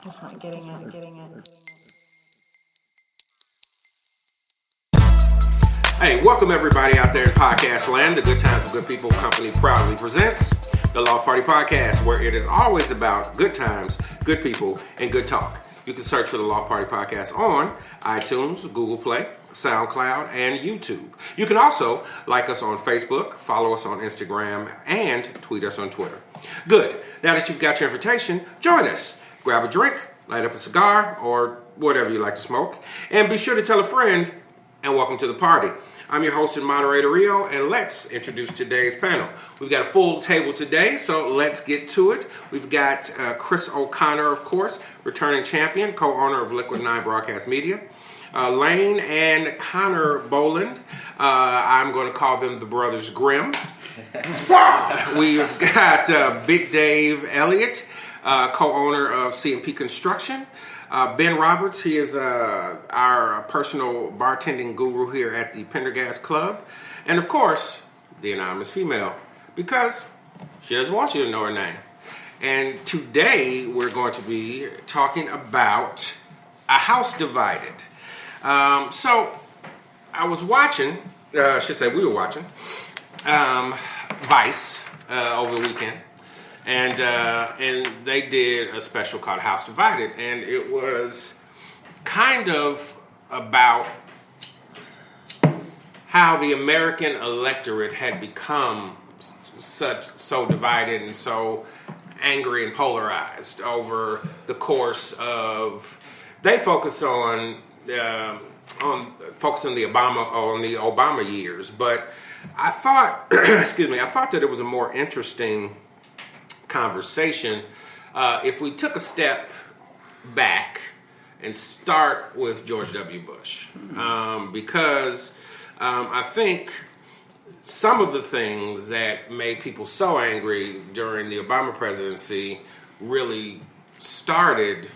It's not getting in. Hey, welcome everybody out there in podcast land. The Good Times with Good People Company proudly presents the Loft Party Podcast, where it is always about good times, good people, and good talk. You can search for the Loft Party Podcast on iTunes, Google Play, SoundCloud, and YouTube. You can also like us on Facebook, follow us on Instagram, and tweet us on Twitter. Good. Now that you've got your invitation, join us. Grab a drink, light up a cigar, or whatever you like to smoke, and be sure to tell a friend, and welcome to the party. I'm your host and moderator, Rio, and let's introduce today's panel. We've got a full table today, so let's get to it. We've got Chris O'Connor, of course, returning champion, co-owner of Liquid 9 Broadcast Media. Lane and Connor Boland. I'm going to call them the Brothers Grimm. We've got Big Dave Elliott, co-owner of C&P Construction. Ben Roberts, he is our personal bartending guru here at the Pendergast Club. And of course, the anonymous female, because she doesn't want you to know her name. And today we're going to be talking about a house divided. So I was watching, we were watching Vice over the weekend. And they did a special called House Divided, and it was kind of about how the American electorate had become so divided and so angry and polarized over the course of. They focused on the Obama years, but I thought, I thought that it was a more interesting conversation if we took a step back and start with George W. Bush, because I think some of the things that made people so angry during the Obama presidency really started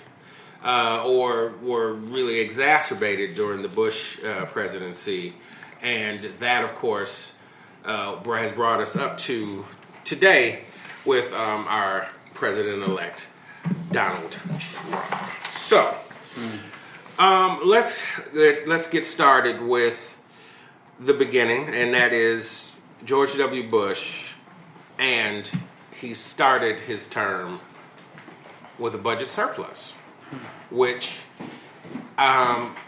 or were really exacerbated during the Bush presidency, and that, of course, has brought us up to today with our president-elect, Donald Trump. So, let's get started with the beginning, and that is George W. Bush, and he started his term with a budget surplus, which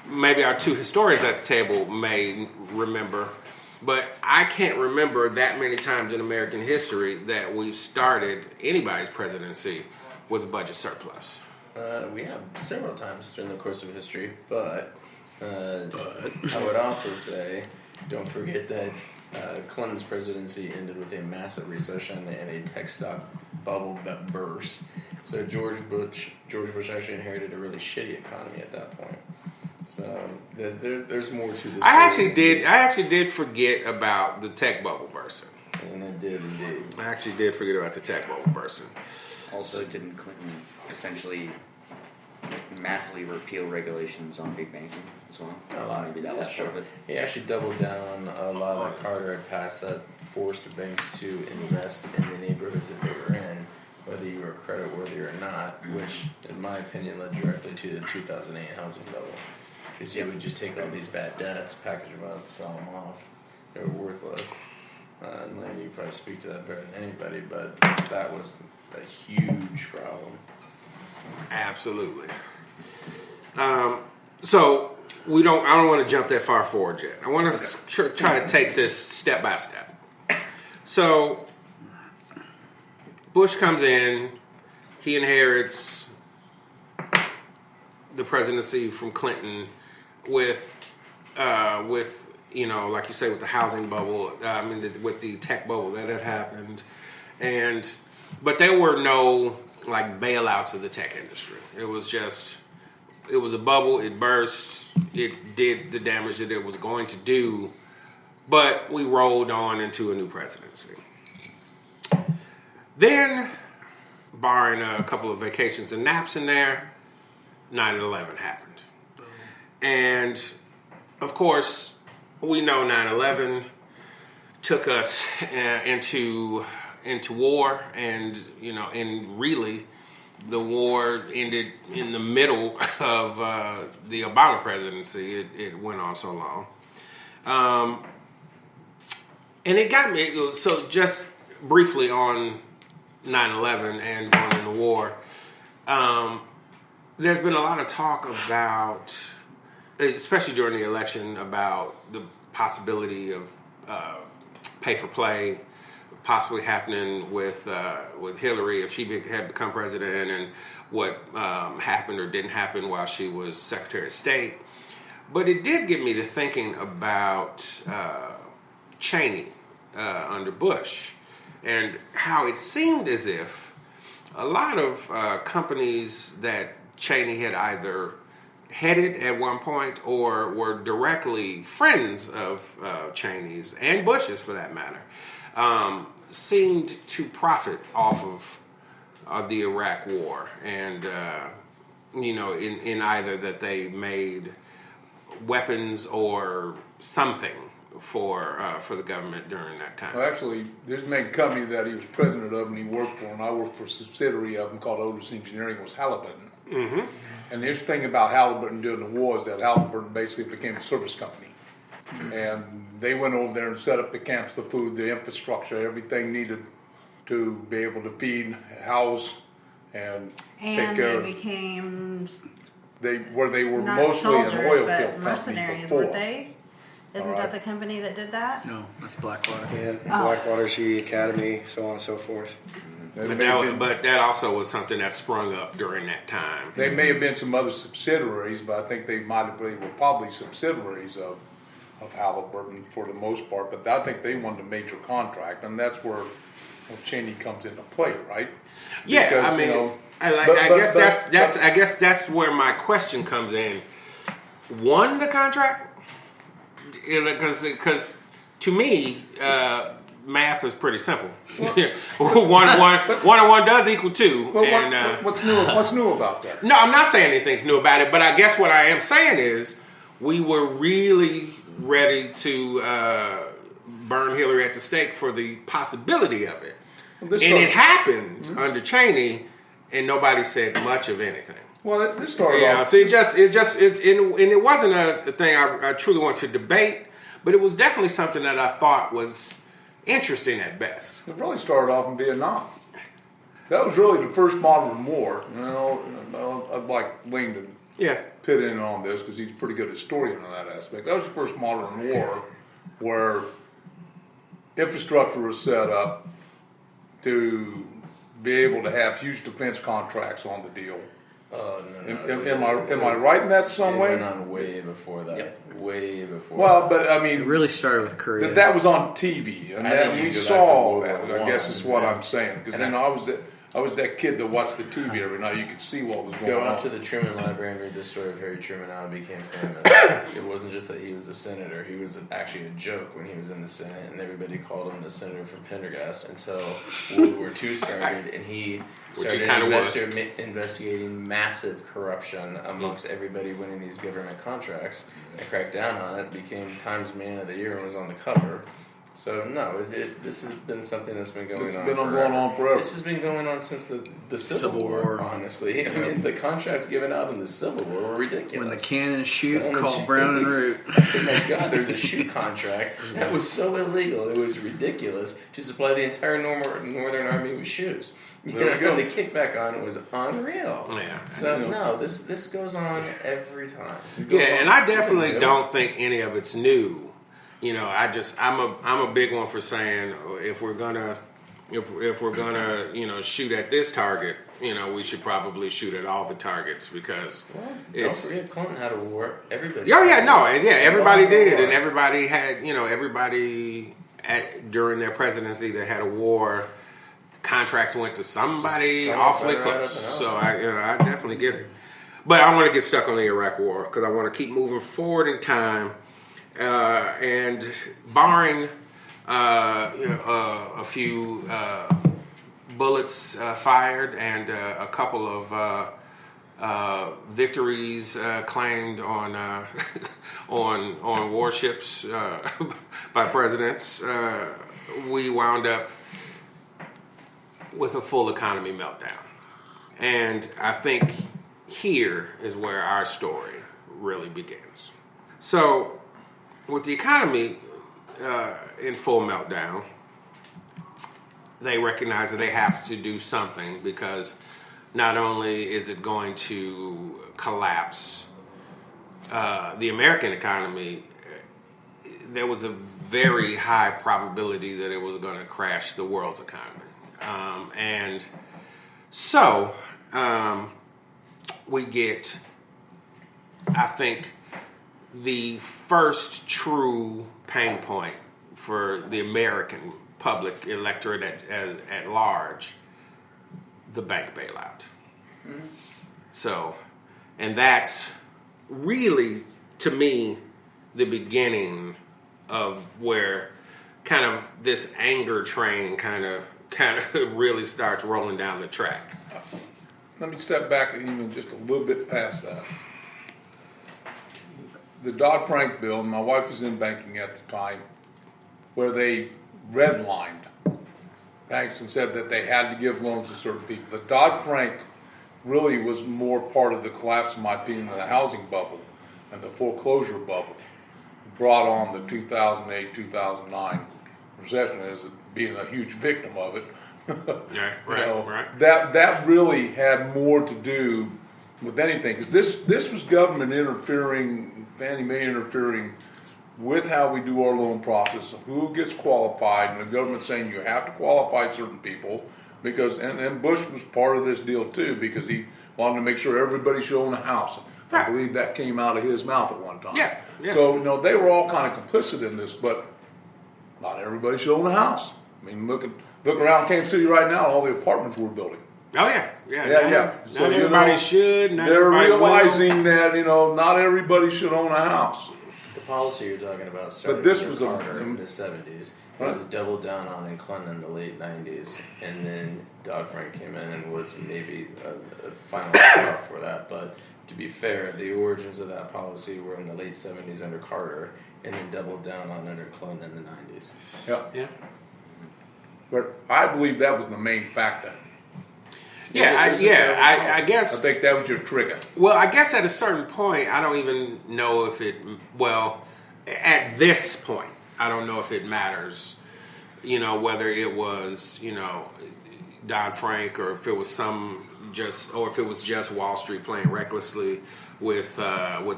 maybe our two historians at the table may remember. But I can't remember that many times in American history that we've started anybody's presidency with a budget surplus. We have several times during the course of history, but I would also say, don't forget that Clinton's presidency ended with a massive recession and a tech stock bubble that burst. So George Bush actually inherited a really shitty economy at that point. So there's more to this. I actually did forget about the tech bubble bursting. And I did indeed. I actually did forget about the tech bubble bursting. Also, didn't Clinton essentially massively repeal regulations on big banking as well? A lot. Maybe that was part of it. He actually doubled down on a lot that Carter had passed that forced banks to invest in the neighborhoods that they were in, whether you were creditworthy or not, which, in my opinion, led directly to the 2008 housing bubble. Because you would just take all these bad debts, package them up, sell them off. They were worthless. And Lane, you probably speak to that better than anybody, but that was a huge problem. Absolutely. So I don't want to jump that far forward yet. I want to try to take this step by step. So Bush comes in, he inherits the presidency from Clinton with like you say, with the housing bubble. With the tech bubble that had happened, but there were no like bailouts of the tech industry. It was a bubble. It burst. It did the damage that it was going to do, but we rolled on into a new presidency. Then, barring a couple of vacations and naps in there, 9/11 happened. And, of course, we know 9/11 took us into war, and, and really the war ended in the middle of the Obama presidency. It went on so long. And it got me, so just briefly on 9/11 and going in the war, there's been a lot of talk about, especially during the election, about the possibility of pay for play possibly happening with Hillary if she had become president, and what happened or didn't happen while she was Secretary of State. But it did get me to thinking about Cheney under Bush, and how it seemed as if a lot of companies that Cheney had either headed at one point or were directly friends of Cheney's and Bush's, for that matter, seemed to profit off of the Iraq War, and in either that they made weapons or something for the government during that time. Well, actually, there's a main company that he was president of and he worked for, and I worked for a subsidiary of them called Otis Engineering, was Halliburton. Mm-hmm. And the interesting thing about Halliburton during the war is that Halliburton basically became a service company. And they went over there and set up the camps, the food, the infrastructure, everything needed to be able to feed, house, and take care of. And they became They were not mostly soldiers, an oil but field company mercenaries, before. weren't they? Isn't All that right. the company that did that? No, that's Blackwater. Yeah, Blackwater, GE Academy, so on and so forth. But that also was something that sprung up during that time. There may have been some other subsidiaries, but I think they were probably subsidiaries of Halliburton for the most part. But I think they won the major contract, and that's where Cheney comes into play, right? Yeah, Because, I mean, you know, I guess that's where my question comes in. Won the contract? Because to me, math is pretty simple. one and one does equal two. Well, and, what's new about that? No, I'm not saying anything's new about it, but I guess what I am saying is we were really ready to burn Hillary at the stake for the possibility of it. Well, And it happened under Cheney, and nobody said much of anything. Well, this started Yeah, off. so it wasn't a thing I truly want to debate, but it was definitely something that I thought was interesting at best. It really started off in Vietnam. That was really the first modern war. You know, I'd like Wayne to Yeah. pit in on this because he's a pretty good historian on that aspect. That was the first modern war where infrastructure was set up to be able to have huge defense contracts on the deal. Oh, no. Am I right in that some It way? went on way before that. Way before. Well, but I mean, It really started with Korea. that was on TV, and I then think we you go back to saw World that. War I guess One, is what yeah. I'm saying. Because And I was that kid that watched the TV every night. You could see what was going Go on. out to the Truman Library and read the story of Harry Truman, how he became famous. It wasn't just that he was the senator. He was actually a joke when he was in the Senate, and everybody called him the senator from Pendergast until World War II started, and he Which he started kinda was. investigating massive corruption amongst everybody winning these government contracts and cracked down on it, became Times Man of the Year and was on the cover. So no, this has been something that's been going on. Going on forever. This has been going on since the Civil War. Honestly, I mean, the contracts given out in the Civil War were ridiculous. when the cannon shoot Selling called Brown and chains. Root. Oh my God, there's a shoe contract that was so illegal. It was ridiculous to supply the entire Northern Army with shoes. There we go. And the kickback on it was unreal. Yeah. So no, this goes on every time. It goes Yeah, on and I since the definitely middle. don't think any of it's new. You know, I'm a big one for saying if we're gonna shoot at this target, we should probably shoot at all the targets because Don't it's. forget Clinton had a war. Everybody. Oh yeah, had a no, war. and yeah, everybody Everybody did, had a and war. everybody had, everybody during their presidency that had a war, contracts went to somebody Just awfully somebody right close. up and So out. I definitely get it, but I want to get stuck on the Iraq War because I want to keep moving forward in time, and barring a few bullets fired and a couple of victories claimed on on warships by presidents, we wound up with a full economy meltdown. And I think here is where our story really begins. So, with the economy in full meltdown, they recognize that they have to do something because not only is it going to collapse the American economy, there was a very high probability that it was going to crash the world's economy. And so we get, I think, the first true pain point for the American public electorate at large, the bank bailout. Mm-hmm. So, and that's really, to me, the beginning of where kind of this anger train kind of really starts rolling down the track. Let me step back even just a little bit past that. The Dodd-Frank bill, and my wife was in banking at the time, where they redlined banks and said that they had to give loans to certain people. The Dodd-Frank really was more part of the collapse, in my opinion, of the housing bubble and the foreclosure bubble. It brought on the 2008-2009 recession as being a huge victim of it. Right. That really had more to do with anything, because this was government interfering, Fannie Mae interfering with how we do our loan process, who gets qualified, and the government saying you have to qualify certain people, because and Bush was part of this deal too, because he wanted to make sure everybody should own a house. I believe that came out of his mouth at one time. Yeah. So they were all kind of complicit in this, but not everybody should own a house. I mean, look around Kansas City right now, all the apartments we're building. Oh yeah. So, not everybody should. Not they're everybody realizing will. that not everybody should own a house. The policy you're talking about started this with was Carter in the 70s. Right. It was doubled down on in Clinton in the late 90s. And then Dodd-Frank came in and was maybe a final straw for that. But to be fair, the origins of that policy were in the late 70s under Carter and then doubled down on under Clinton in the 90s. Yeah. But I believe that was the main factor. I guess. I think that was your trigger. Well, I guess at a certain point, I don't even know if it. Well, at this point, I don't know if it matters. Whether it was Dodd-Frank or if it was if it was just Wall Street playing recklessly with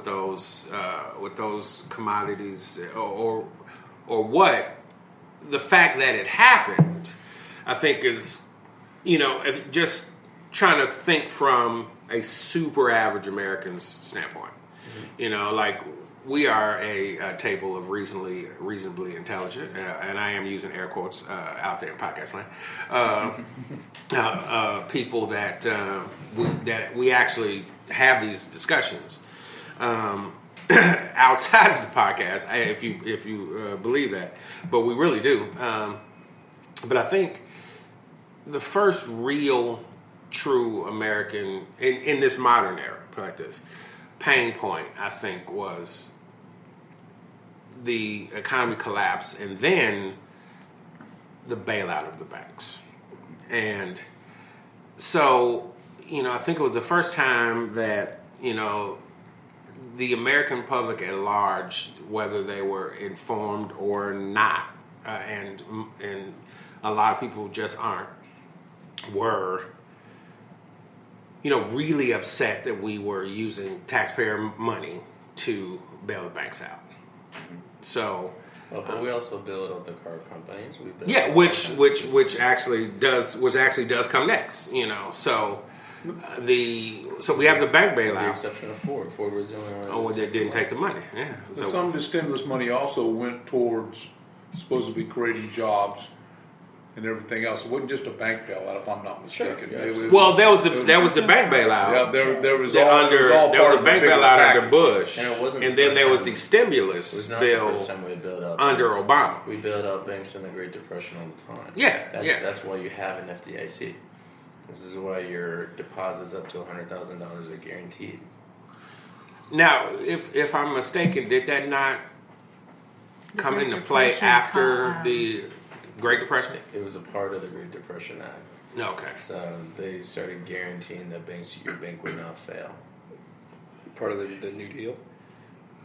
those commodities or what. The fact that it happened, I think, is if just trying to think from a super average American's standpoint. Mm-hmm. Like we are a table of reasonably intelligent, and I am using air quotes out there in podcast land. People that we actually have these discussions outside of the podcast, if you believe that, but we really do. But I think the first real, true American in this modern era, like this, pain point, I think, was the economy collapse and then the bailout of the banks. And so, I think it was the first time that, the American public at large, whether they were informed or not, and a lot of people just aren't, were really upset that we were using taxpayer money to bail the banks out. So, but we also bailed out the car companies. Which actually does come next. So we have the bank bailout. With the exception of Ford. Ford was the only one. Oh, they didn't take the money. Yeah. But some of the stimulus money also went towards supposedly creating jobs and everything else. It wasn't just a bank bailout, if I'm not mistaken. Sure. Well, there was the bank bailout. Yeah, there was there was a bank bailout under Bush, and it wasn't. And then there was the stimulus bill under Obama. We bailed out banks in the Great Depression all the time. That's why you have an FDIC. This is why your deposits up to $100,000 are guaranteed. Now, if I'm mistaken, did that not come into play after the Great Depression? It was a part of the Great Depression Act. Okay. So they started guaranteeing that your bank would not fail. Part of the New Deal.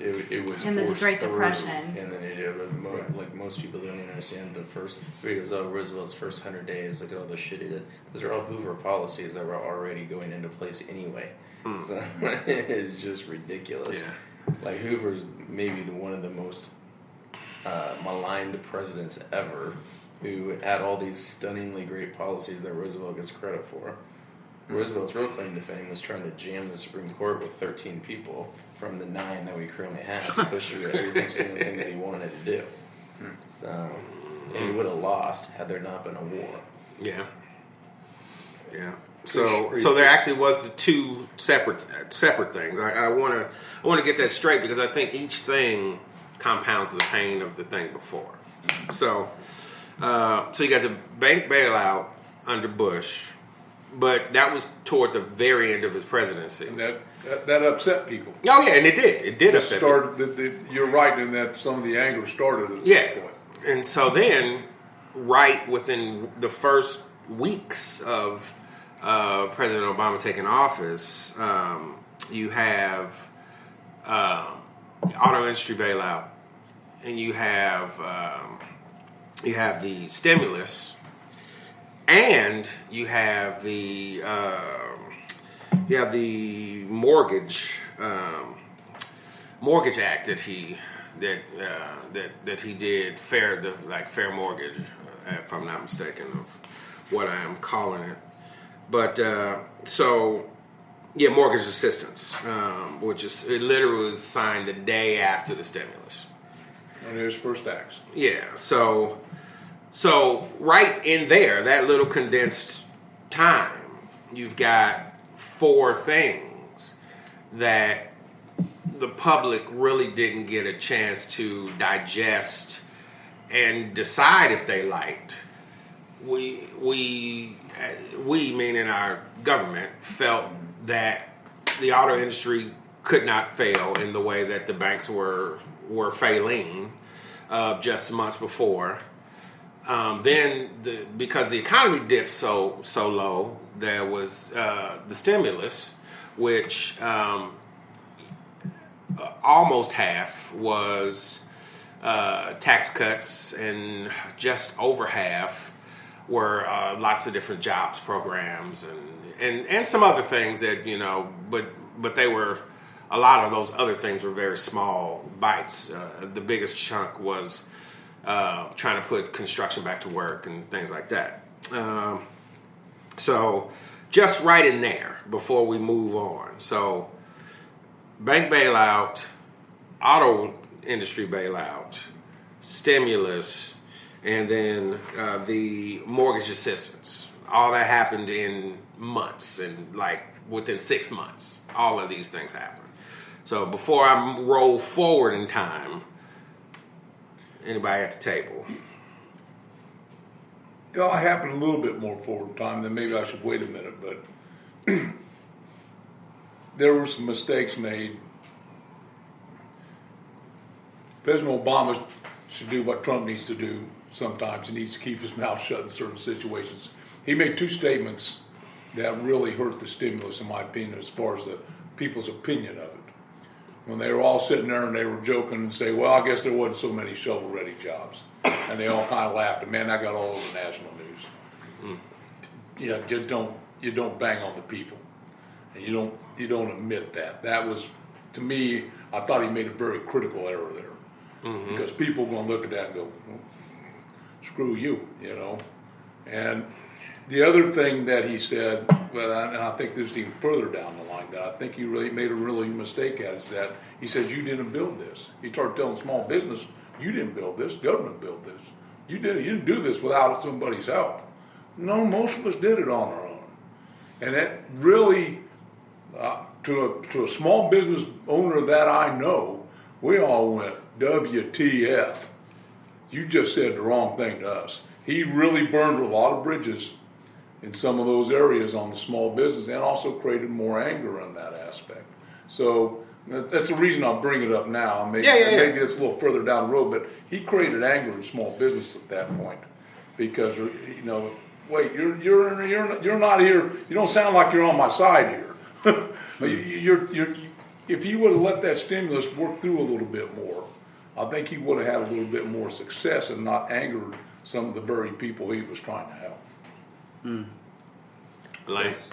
It was In the forced Great through, Depression. and then like most people don't even understand the first. It was Roosevelt's first 100 days. Look at all the shit he did. Those are all Hoover policies that were already going into place anyway. So it's just ridiculous. Yeah. Like Hoover's maybe one of the most maligned presidents ever, who had all these stunningly great policies that Roosevelt gets credit for. Roosevelt's real claim to fame was trying to jam the Supreme Court with 13 people from the 9 that we currently have to push through every single thing that he wanted to do. So, and he would have lost had there not been a war. Yeah. Yeah. So there actually was the two separate things. I want to get that straight because I think each thing compounds the pain of the thing before. So you got the bank bailout under Bush, but that was toward the very end of his presidency. And that upset people. Oh yeah, and it did. It did upset people. You're right in that some of the anger started at Yeah. this point. And so then, right within the first weeks of President Obama taking office, you have auto industry bailout, and you have the stimulus, and you have the mortgage act that he did, fair mortgage, if I'm not mistaken of what I am calling it. But mortgage assistance, which is it literally was signed the day after the stimulus. And there's first acts. Yeah, so right in there, that little condensed time, you've got 4 things that the public really didn't get a chance to digest and decide if they liked. We meaning our government, felt that the auto industry could not fail in the way that the banks were failing just months before. Then, because the economy dipped so low, there was the stimulus, which almost half was tax cuts, and just over half were lots of different jobs programs and some other things that, but they were, a lot of those other things were very small bites. The biggest chunk was trying to put construction back to work and things like that. So just right in there before we move on. So bank bailout, auto industry bailout, stimulus, and then the mortgage assistance. All that happened in months, and like within 6 months, all of these things happened. So before I roll forward in time, anybody at the table? It all happened a little bit more forward in time, then maybe I should wait a minute, but there were some mistakes made. President Obama should do what Trump needs to do sometimes. He needs to keep his mouth shut in certain situations. He made 2 statements that really hurt the stimulus, in my opinion, as far as the people's opinion of it. When they were all sitting there and they were joking and say, well, I guess there wasn't so many shovel-ready jobs. And they all kind of laughed, and man, that got all over national news. Yeah, you don't bang on the people. And you don't admit that. That was, to me, I thought he made a very critical error there. Because people are going to look at that and go, well, screw you, And the other thing that he said, and I think this is even further down the line, that I think he really made a really mistake at, is that he says, you didn't build this. He started telling small business, you didn't build this, government built this. You didn't do this without somebody's help. No, most of us did it on our own. And that really, to a small business owner that I know, we all went, WTF. You just said the wrong thing to us. He really burned a lot of bridges in some of those areas on the small business, and also created more anger in that aspect. So that's the reason I'll bring it up now. Maybe it's a little further down the road, but he created anger in small business at that point, because wait, you're not here. You don't sound like you're on my side here. If he would have let that stimulus work through a little bit more, I think he would have had a little bit more success and not angered some of the very people he was trying to help. Lance.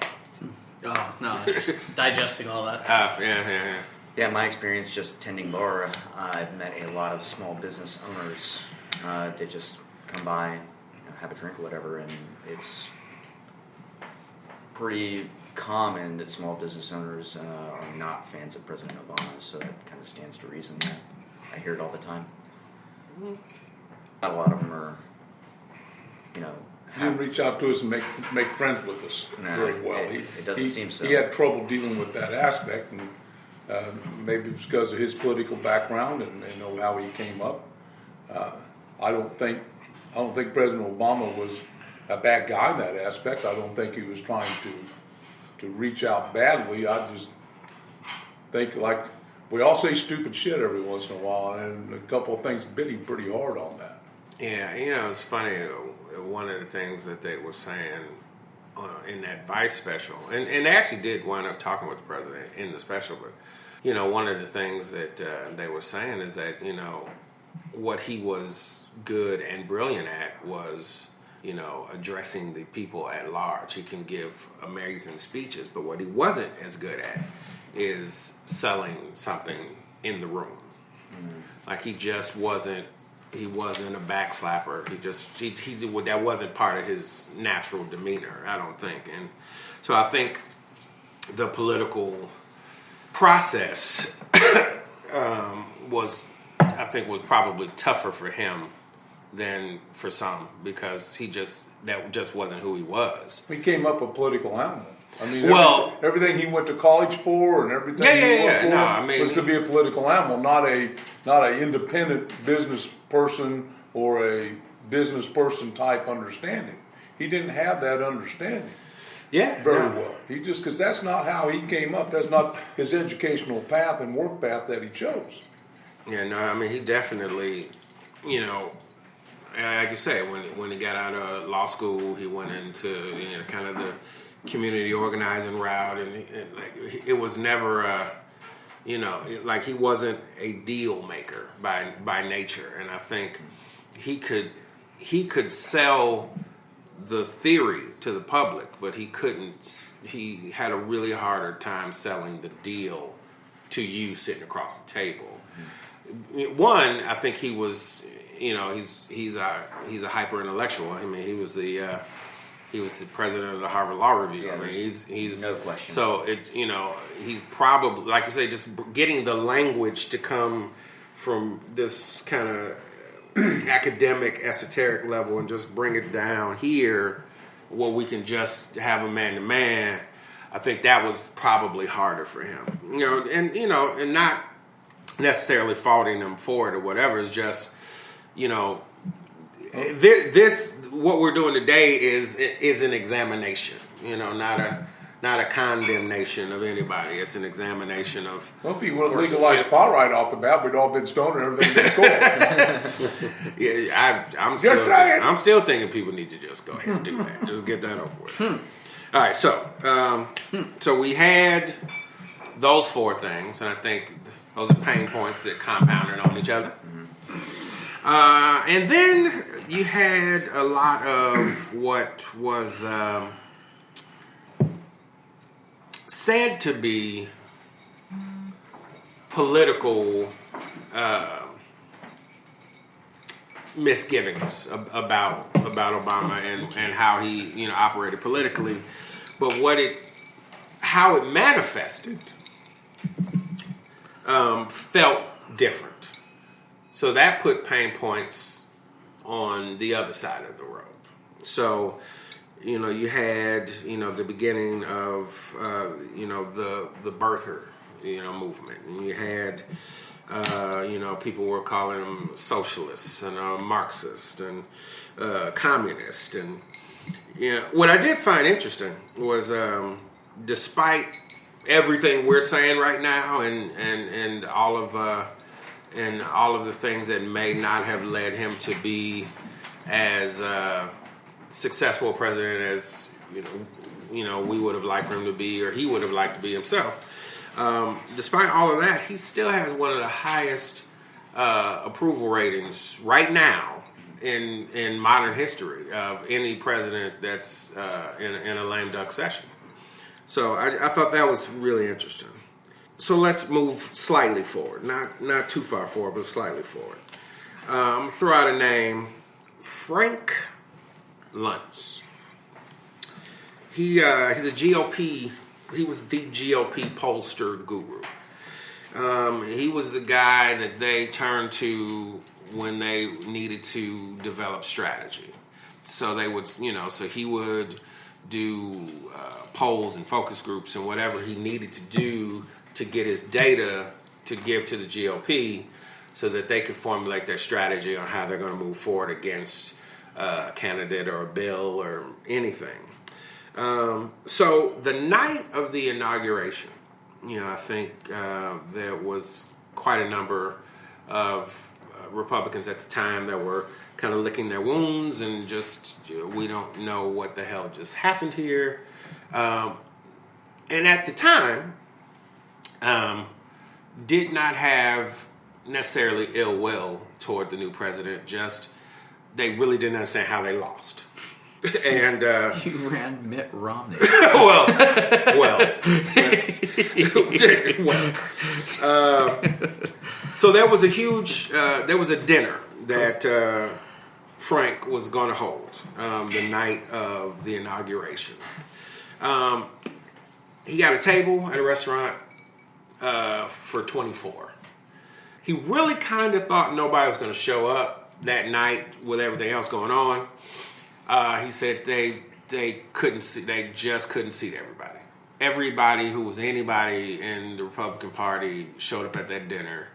Oh no, just digesting all that. Yeah. Yeah, my experience just tending bar, I've met a lot of small business owners that just come by, have a drink or whatever, and it's pretty common that small business owners are not fans of President Obama, so that kind of stands to reason. I hear it all the time. Not a lot of them are, He didn't reach out to us and make friends with us very well. It doesn't seem so. He had trouble dealing with that aspect, and maybe it's because of his political background and how he came up. I don't think President Obama was a bad guy in that aspect. I don't think he was trying to reach out badly. I just think, like, we all say stupid shit every once in a while, and a couple of things bit him pretty hard on that. Yeah, it's funny. One of the things that they were saying in that Vice special, and they actually did wind up talking with the president in the special, but one of the things that they were saying is that what he was good and brilliant at was addressing the people at large. He can give amazing speeches, but what he wasn't as good at is selling something in the room. Like he just wasn't. He wasn't a backslapper. He that wasn't part of his natural demeanor, I don't think. And so I think the political process was probably tougher for him than for some, because that just wasn't who he was. He came up a political animal. I mean, everything he went to college for and everything he worked for was to be a political animal, not a independent business person or a business person type understanding. He didn't have that understanding. Well. Because that's not how he came up. That's not his educational path and work path that he chose. Yeah, no, I mean, he definitely, like you say, when he got out of law school, he went into kind of the community organizing route, and it was never he wasn't a deal maker by nature, and I think he could sell the theory to the public, but he had a really harder time selling the deal to you sitting across the table. One, I think he was, he's a hyper intellectual. I mean, he was the president of the Harvard Law Review. Yeah, I mean, he's no question. So it's he probably, like you say, just getting the language to come from this kind of academic, esoteric level and just bring it down here, where we can just have a man to man. I think that was probably harder for him. And not necessarily faulting him for it or whatever. It's just this what we're doing today is an examination, not a condemnation of anybody. It's an examination of. Well, if he would have legalized pot right off the bat, we'd all been stoned and everything was cool. Yeah, I'm still thinking people need to just go ahead and do that. Just get that over with. All right, so we had those four things, and I think those are pain points that compounded on each other. And then you had a lot of what was said to be political misgivings about Obama and how he operated politically, but how it manifested felt different. So that put pain points on the other side of the road. So, you had, the beginning of, the Boenher, movement. And you had, people were calling them socialists and Marxist and communist. And, what I did find interesting was, despite everything we're saying right now and all of the things that may not have led him to be as successful president as we would have liked for him to be, or he would have liked to be himself. Despite all of that, he still has one of the highest approval ratings right now in modern history of any president that's in a lame duck session. So I thought that was really interesting. So let's move slightly forward, not too far forward, but slightly forward. I'm gonna throw out a name, Frank Luntz. He's a GOP. He was the GOP pollster guru. He was the guy that they turned to when they needed to develop strategy. So they would, so he would do polls and focus groups and whatever he needed to do to get his data to give to the GOP so that they could formulate their strategy on how they're going to move forward against a candidate or a bill or anything. So the night of the inauguration, I think there was quite a number of Republicans at the time that were kind of licking their wounds and just, we don't know what the hell just happened here. And at the time, did not have necessarily ill will toward the new president, just they really didn't understand how they lost. And You ran Mitt Romney. well, so there was a dinner that Frank was going to hold the night of the inauguration. He got a table at a restaurant for 24. He really kind of thought nobody was going to show up that night with everything else going on. He said they just couldn't seat everybody. Everybody who was anybody in the Republican Party showed up at that dinner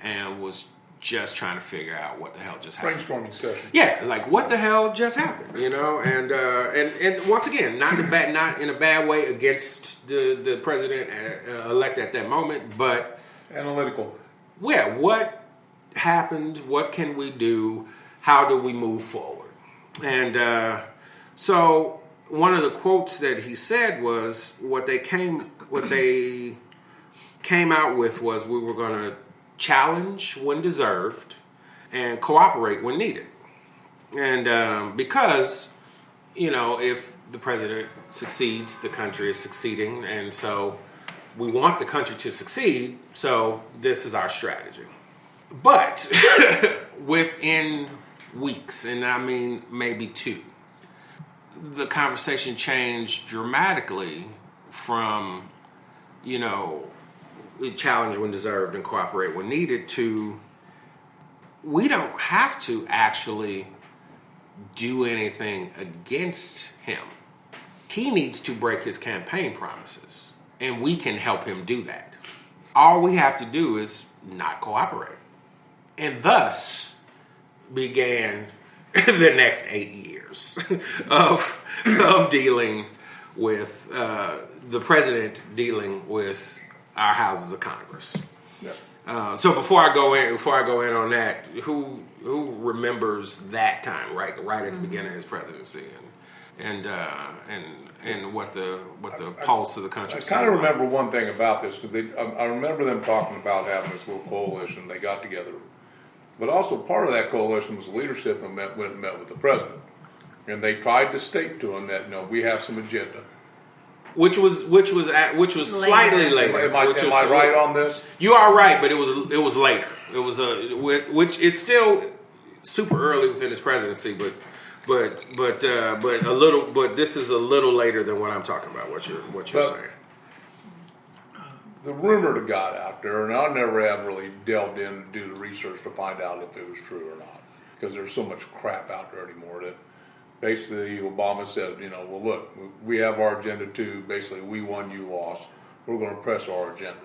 and was just trying to figure out what the hell just happened. Brainstorming session. Yeah, like what the hell just happened, and once again, not in a bad way against the president elect at that moment, but Analytical. yeah, what happened? What can we do? How do we move forward? And so one of the quotes that he said was what they came out with was we were going to challenge when deserved and cooperate when needed. And because, if the president succeeds, the country is succeeding. And so we want the country to succeed. So this is our strategy. But within weeks, and I mean maybe 2, the conversation changed dramatically from, challenge when deserved and cooperate when needed to we don't have to actually do anything against him. He needs to break his campaign promises, and we can help him do that. All we have to do is not cooperate. And thus began the next 8 years of dealing with the president dealing with our houses of Congress. Yeah. So before I go in on that, who remembers that time right at the beginning of his presidency and what the pulse of the country. I kind of remember one thing about this because I remember them talking about having this little coalition. They got together, but also part of that coalition was the leadership that went and met with the president, and they tried to state to him that we have some agenda. Which was slightly later. Am I right on this? You are right, but it was later. It was which is still super early within his presidency, but this is a little later than what I'm talking about. What you're saying. The rumor that got out there, and I never have really delved in to do the research to find out if it was true or not, because there's so much crap out there anymore that basically Obama said, well, look, we have our agenda too. Basically, we won, you lost. We're going to press our agenda.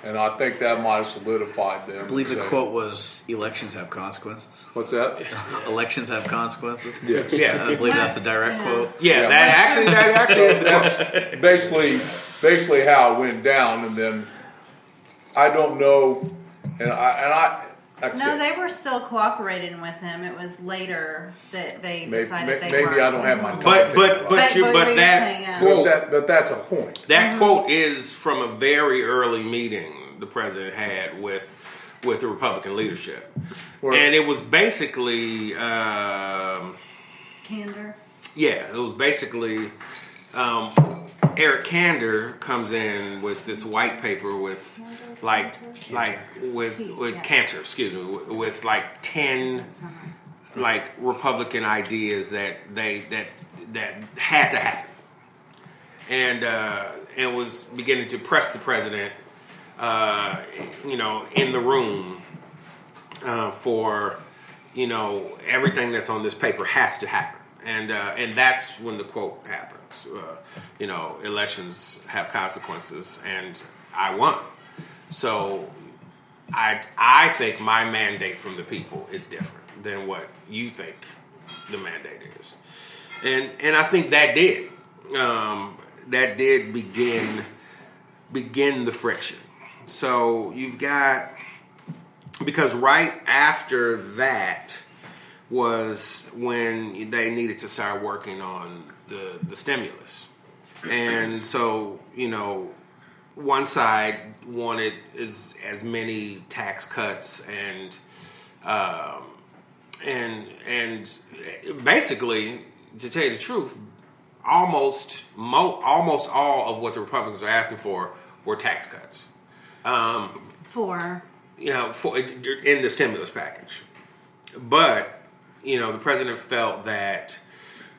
And I think that might have solidified them. I believe the quote was, elections have consequences. What's that? Elections have consequences. Yes. Yeah. I believe that's the direct quote. Yeah, that actually is the quote. Basically how it went down, and then I don't know, and No, they were still cooperating with him. It was later that they decided they maybe weren't. I don't have my But what you're saying, yeah. that quote but that's a point. that quote is from a very early meeting the president had with the Republican leadership, and it was basically Candor. yeah, it was basically Eric Kander comes in with this white paper with with Cantor, excuse me, with like 10 like Republican ideas that had to happen, and was beginning to press the president, in the room for everything that's on this paper has to happen. And that's when the quote happens. Elections have consequences, and I won. So I think my mandate from the people is different than what you think the mandate is, and I think that did begin the friction. So you've got, because right after that was when they needed to start working on the stimulus. And so, one side wanted as many tax cuts and basically, to tell you the truth, almost all of what the Republicans are asking for were tax cuts. For In the stimulus package. But the president felt that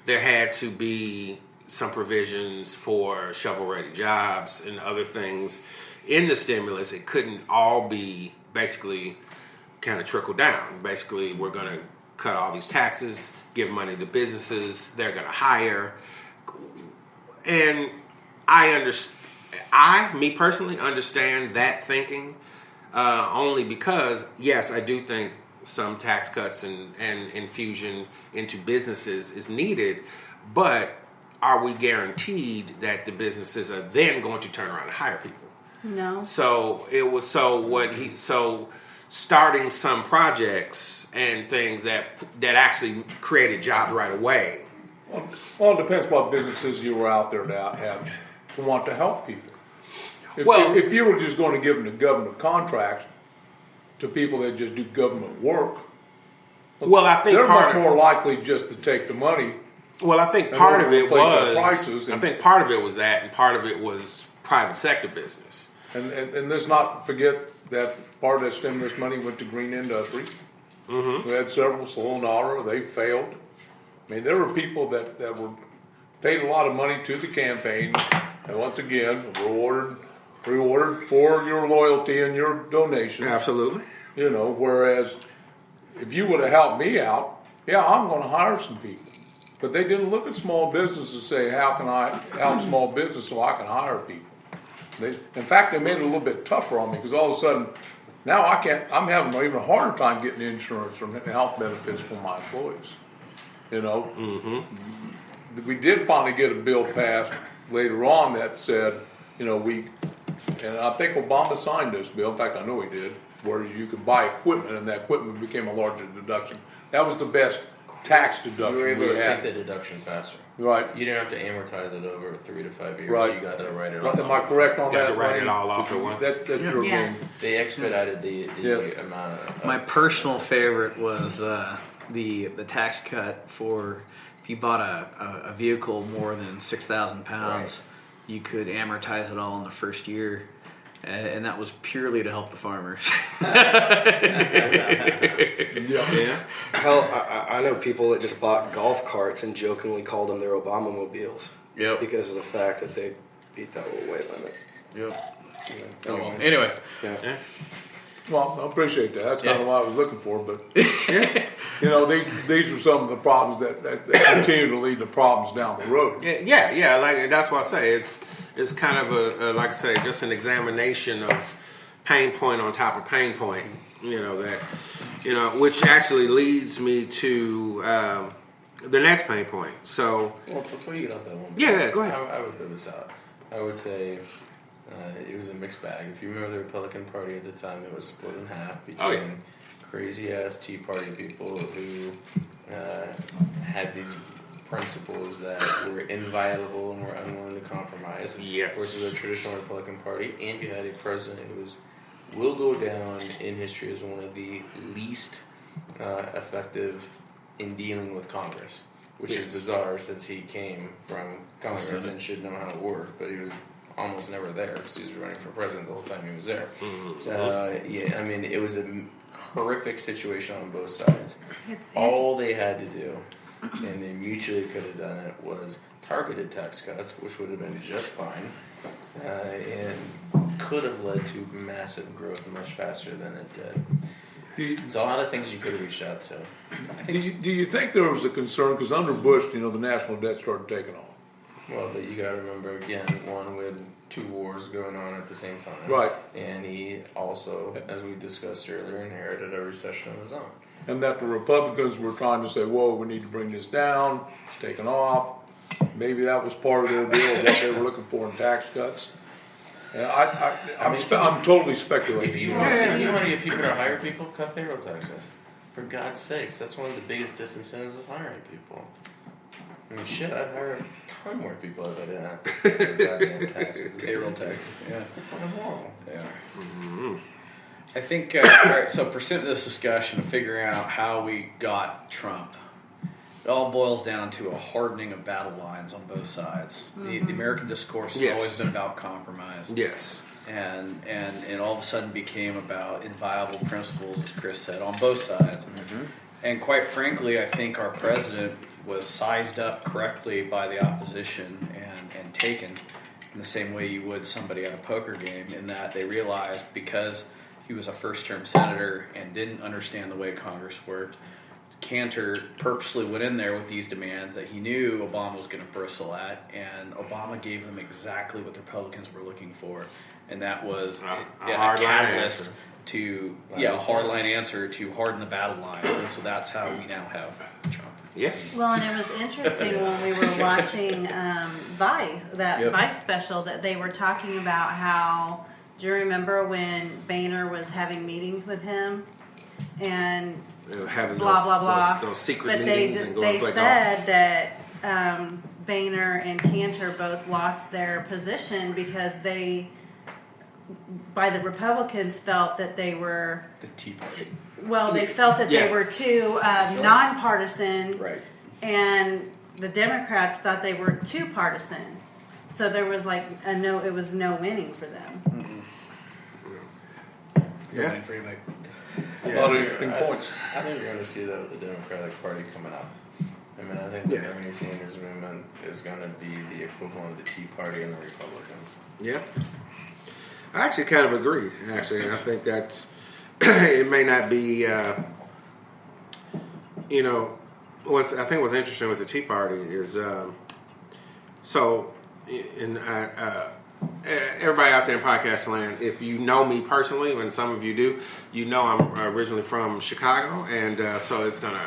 there had to be some provisions for shovel-ready jobs and other things in the stimulus. It couldn't all be basically kind of trickle down. Basically, we're going to cut all these taxes, give money to businesses, they're going to hire. And me personally, understand that thinking only because, yes, I do think some tax cuts and infusion into businesses is needed, but are we guaranteed that the businesses are then going to turn around and hire people? no. So starting some projects and things that actually created jobs right away. Well, it depends what businesses you were out there to want to help people. If you were just going to give them the government contracts to people that just do government work, well, I think they're much more likely just to take the money. Well, I think part of it was. Prices I think part of it was that, and part of it was private sector business. And let's not forget that part of that stimulus money went to green industries. Mm-hmm. We had several, Solonara, they failed. I mean, there were people that were paid a lot of money to the campaign, and once again, rewarded for your loyalty and your donation. Absolutely. Whereas if you would have helped me out, yeah, I'm going to hire some people. But they didn't look at small business and say, how can I help small business so I can hire people? In fact, they made it a little bit tougher on me because all of a sudden, now I'm having an even harder time getting insurance or health benefits for my employees. Mm-hmm. We did finally get a bill passed later on that said, and I think Obama signed this bill, in fact I know he did, where you could buy equipment and that equipment became a larger deduction. That was the best tax deduction You were able to had. take the deduction faster. Right. You didn't have to amortize it over 3 to 5 years. Right. You got to write it all Am I off. correct on You got that? to write it Ryan? all off at once. That's your Yeah. game. They expedited the amount of... My personal favorite was the tax cut for if you bought a vehicle more than 6,000 pounds, you could amortize it all in the first year. And that was purely to help the farmers. Yeah. Hell, I know people that just bought golf carts and jokingly called them their Obama mobiles. Yep. Because of the fact that they beat that little weight limit. Yep. Yeah. Oh, well. Anyway. Yeah. Well, I appreciate that. That's kind of what I was looking for. But, these are some of the problems that continue to lead to problems down the road. Yeah. Like that's what I say. It's kind of a like I say, just an examination of pain point on top of pain point. Which actually leads me to the next pain point. So, Well, before you get off that one, yeah, go ahead. I would throw this out. I would say it was a mixed bag. If you remember the Republican Party at the time, it was split in half between crazy ass Tea Party people who had these principles that were inviolable and were unwilling to compromise. Yes. Versus the traditional Republican Party, and you had a president who will go down in history as one of the least effective in dealing with Congress, which is bizarre since he came from Congress and should know how to work, but he was almost never there because he was running for president the whole time he was there. So, yeah, I mean, it was a horrific situation on both sides. All they had to do, and they mutually could have done it, was targeted tax cuts, which would have been just fine, and could have led to massive growth much faster than it did. It's a lot of things you could have reached out to. Do you think there was a concern, because under Bush, the national debt started taking off? Well, but you got to remember, again, one with 2 wars going on at the same time. Right. And he also, as we discussed earlier, inherited a recession of his own. And that the Republicans were trying to say, whoa, we need to bring this down, it's taking off. Maybe that was part of their deal, of what they were looking for in tax cuts. And I'm totally speculating. If you want to get people to hire people, cut payroll taxes. For God's sakes, that's one of the biggest disincentives of hiring people. I mean, shit, I'd hire a ton more people if I didn't have to pay goddamn taxes. Payroll taxes, yeah. Fucking horrible. Yeah. I think, all right, so pursuant to this discussion of figuring out how we got Trump, it all boils down to a hardening of battle lines on both sides. The American discourse has always been about compromise. Yes. And all of a sudden became about inviolable principles, as Chris said, on both sides. And quite frankly, I think our president was sized up correctly by the opposition and taken in the same way you would somebody at a poker game, in that they realized because he was a first-term senator and didn't understand the way Congress worked, Cantor purposely went in there with these demands that he knew Obama was going to bristle at, and Obama gave them exactly what the Republicans were looking for, and that was a catalyst to a hardline answer to harden the battle lines, and so that's how we now have Trump. Yeah. Well, and it was interesting when we were watching Vice special that they were talking about how. Do you remember when Boehner was having meetings with him and having blah blah blah? Those secret but meetings and going to play golf. They said that Boehner and Cantor both lost their position because by the Republicans, felt that they were The Tea Party. Well, they felt that they were too nonpartisan, Right. and the Democrats thought they were too partisan. So there was it was no winning for them. Yeah. A lot of interesting points. I think you're going to see that with the Democratic Party coming up. I mean, I think the Bernie Sanders movement is going to be the equivalent of the Tea Party and the Republicans. Yeah. I actually kind of agree, actually. I think that's, it may not be, what's interesting with the Tea Party is, everybody out there in podcast land, if you know me personally, and some of you do, you know I'm originally from Chicago, and so it's going to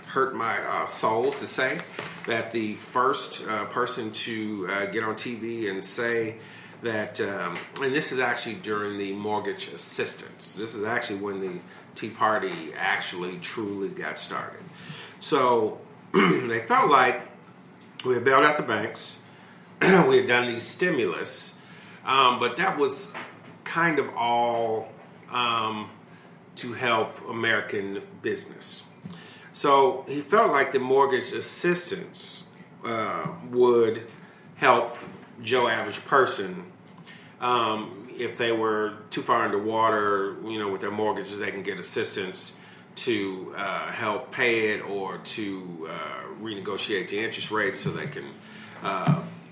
hurt my soul to say that the first person to get on TV and say that, and this is actually during the mortgage assistance. This is actually when the Tea Party actually truly got started. So they felt like we had bailed out the banks. We had done these stimulus, but that was kind of all to help American business. So he felt like the mortgage assistance would help Joe average person. If they were too far underwater, with their mortgages, they can get assistance to help pay it or to renegotiate the interest rates so they can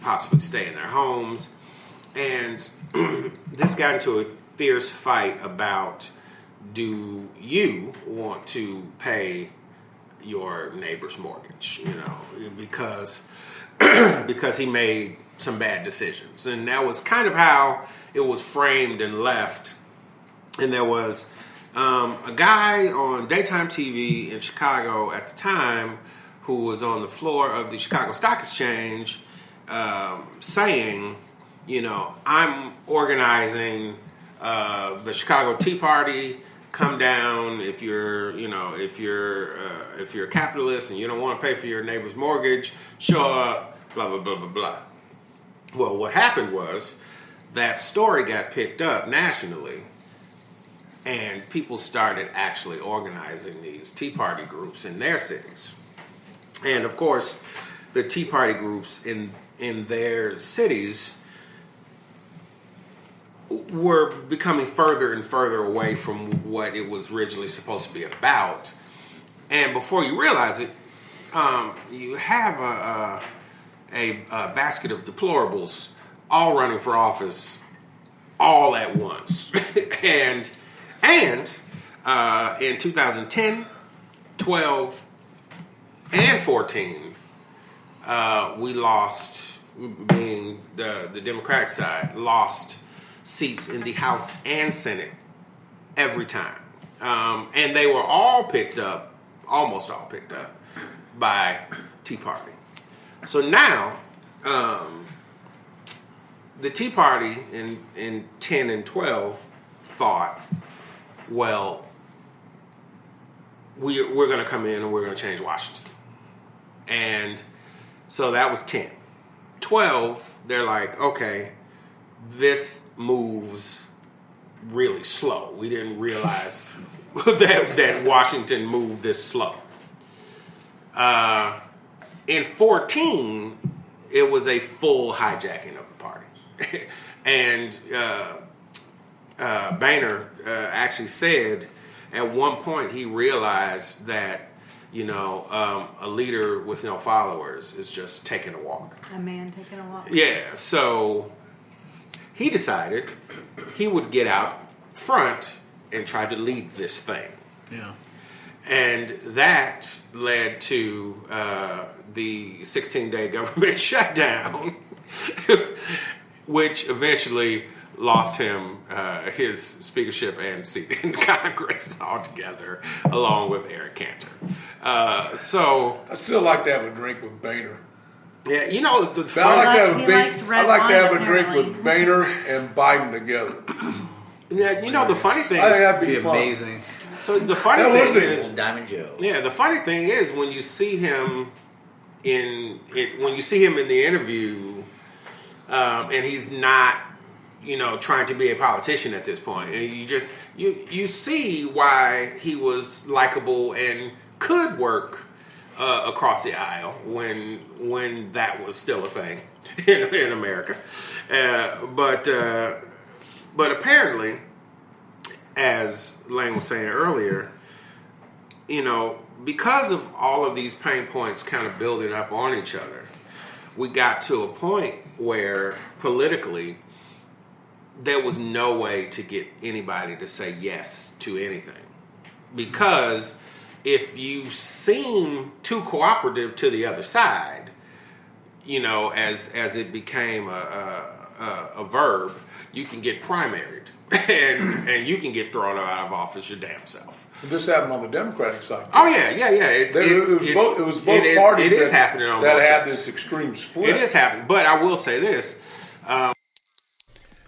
possibly stay in their homes. And this got into a fierce fight about, do you want to pay your neighbor's mortgage? Because he made some bad decisions. And that was kind of how it was framed and left. And there was a guy on daytime TV in Chicago at the time who was on the floor of the Chicago Stock Exchange saying, I'm organizing the Chicago Tea Party come down if you're a capitalist and you don't want to pay for your neighbor's mortgage, show up, blah blah blah blah blah. Well, what happened was that story got picked up nationally, and people started actually organizing these Tea Party groups in their cities. And of course, the Tea Party groups in their cities were becoming further and further away from what it was originally supposed to be about. And before you realize it, you have a basket of deplorables all running for office all at once. and in 2010, 12, and 14, we lost, being the Democratic side, lost seats in the House and Senate every time. And they were all picked up, almost all picked up, by Tea Party. So now, the Tea Party in 10 and 12 thought, well, we're going to come in and we're going to change Washington. And so that was 10. 12, they're like, okay, this moves really slow. We didn't realize that Washington moved this slow. In 14, it was a full hijacking of the party. And Boenher actually said at one point he realized that, a leader with no followers is just taking a walk. A man taking a walk. Yeah, so he decided he would get out front and try to lead this thing. Yeah. And that led to the 16-day government shutdown, which eventually lost him his speakership and seat in Congress altogether, along with Eric Cantor. So I still like to have a drink with Boenher. yeah, the I like to likes red have wine, a drink apparently. with Boenher and Biden together. yeah, the funny thing I think is, that'd be Be fun. amazing. so the funny That would thing be. is, Diamond Joe. yeah, the funny thing is when you see him in the interview, and he's not, trying to be a politician at this point, and you see why he was likable and could work across the aisle when that was still a thing in America, but apparently, as Lane was saying earlier, because of all of these pain points kind of building up on each other, we got to a point where politically there was no way to get anybody to say yes to anything. Because if you seem too cooperative to the other side, as it became a verb, you can get primaried and you can get thrown out of office your damn self. This happened on the Democratic side. Oh yeah. It was both parties it is happening on that both had sides. this extreme split. It is happening, but I will say this.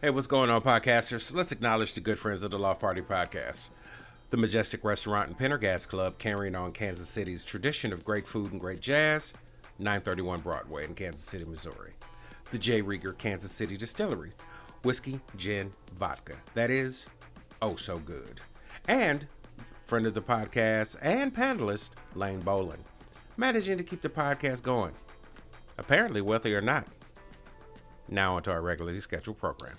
Hey, what's going on, podcasters? Let's acknowledge the good friends of the Loft Party Podcast. The Majestic Restaurant and Pendergast Club, carrying on Kansas City's tradition of great food and great jazz, 931 Broadway in Kansas City, Missouri. The J. Rieger Kansas City Distillery, whiskey, gin, vodka. That is, oh so good. And friend of the podcast and panelist, Lane Boland, managing to keep the podcast going. Apparently wealthy or not. Now onto our regularly scheduled program.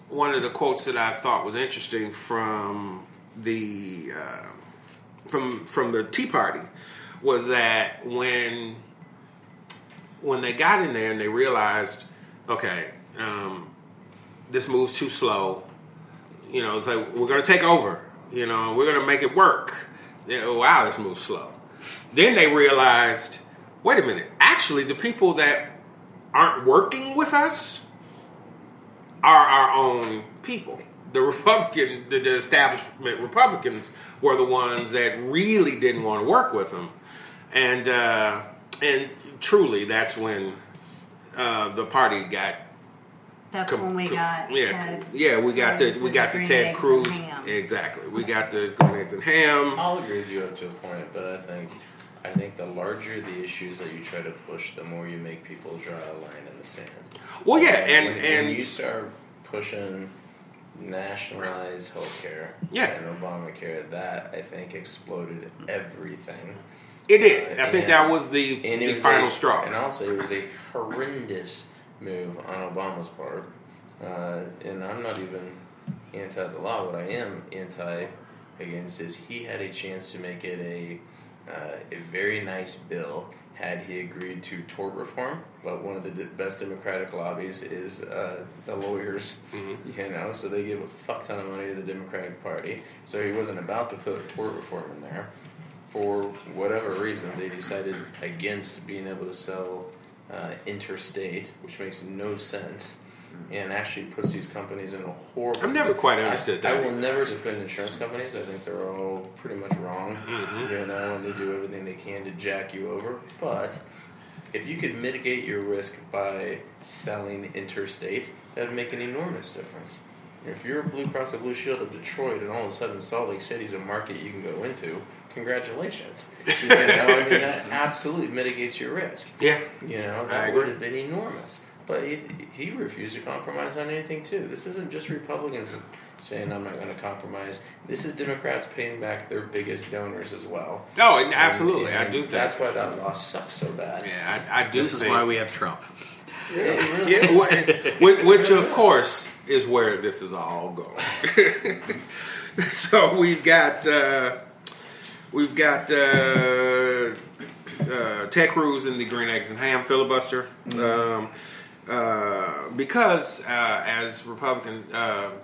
One of the quotes that I thought was interesting from the from the Tea Party was that when they got in there and they realized, okay, this moves too slow. It's like, we're going to take over. We're going to make it work. Wow, this moves slow. Then they realized, wait a minute, actually the people that aren't working with us are our own people. The establishment Republicans were the ones that really didn't want to work with them. And truly, that's when the party got That's when we got Ted. Yeah, we got the Cruz Ted and green Cruz. eggs and ham. Exactly. We got the green eggs and ham. I'll agree with you up to a point, but I think the larger the issues that you try to push, the more you make people draw a line in the sand. Well, yeah, when you start pushing nationalized healthcare and Obamacare, that I think exploded everything. It did. I think that was the final straw. And also, it was a horrendous move on Obama's part. And I'm not even anti the law. What I am anti against is he had a chance to make it a very nice bill had he agreed to tort reform. But one of the best Democratic lobbies is the lawyers, so they give a fuck ton of money to the Democratic Party. So he wasn't about to put tort reform in there. For whatever reason, they decided against being able to sell interstate, which makes no sense, and actually puts these companies in a horrible... I've never quite understood that. I will never defend insurance companies. I think they're all pretty much wrong, and they do everything they can to jack you over. But if you could mitigate your risk by selling interstate, that would make an enormous difference. If you're Blue Cross and Blue Shield of Detroit and all of a sudden Salt Lake City's a market you can go into, congratulations. That absolutely mitigates your risk. Yeah. That would have been enormous. But he refused to compromise on anything, too. This isn't just Republicans saying, I'm not going to compromise. This is Democrats paying back their biggest donors as well. Oh, absolutely. I do think that's why that law sucks so bad. Yeah, I do This is why we have Trump. Which, of course, is where this is all going. So we've got Ted Cruz and the green eggs and ham filibuster. Because as Republican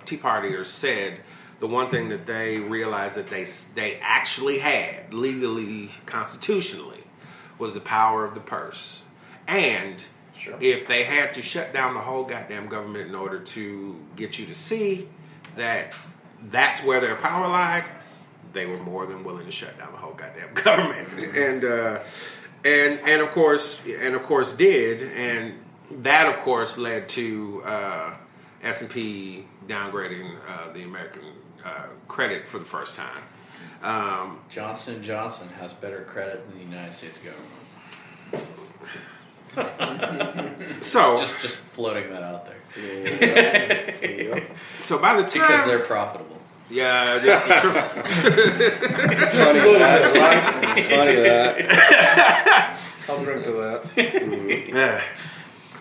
Tea Partiers said, the one thing that they realized that they actually had legally, constitutionally, was the power of the purse. And if they had to shut down the whole goddamn government in order to get you to see that that's where their power lied, they were more than willing to shut down the whole goddamn government. And of course did. And that, of course, led to S&P downgrading the American credit for the first time. Johnson & Johnson has better credit than the United States government. So just floating that out there. So by the time, because they're profitable. Yeah, this is true. Funny that. I'll drink to that.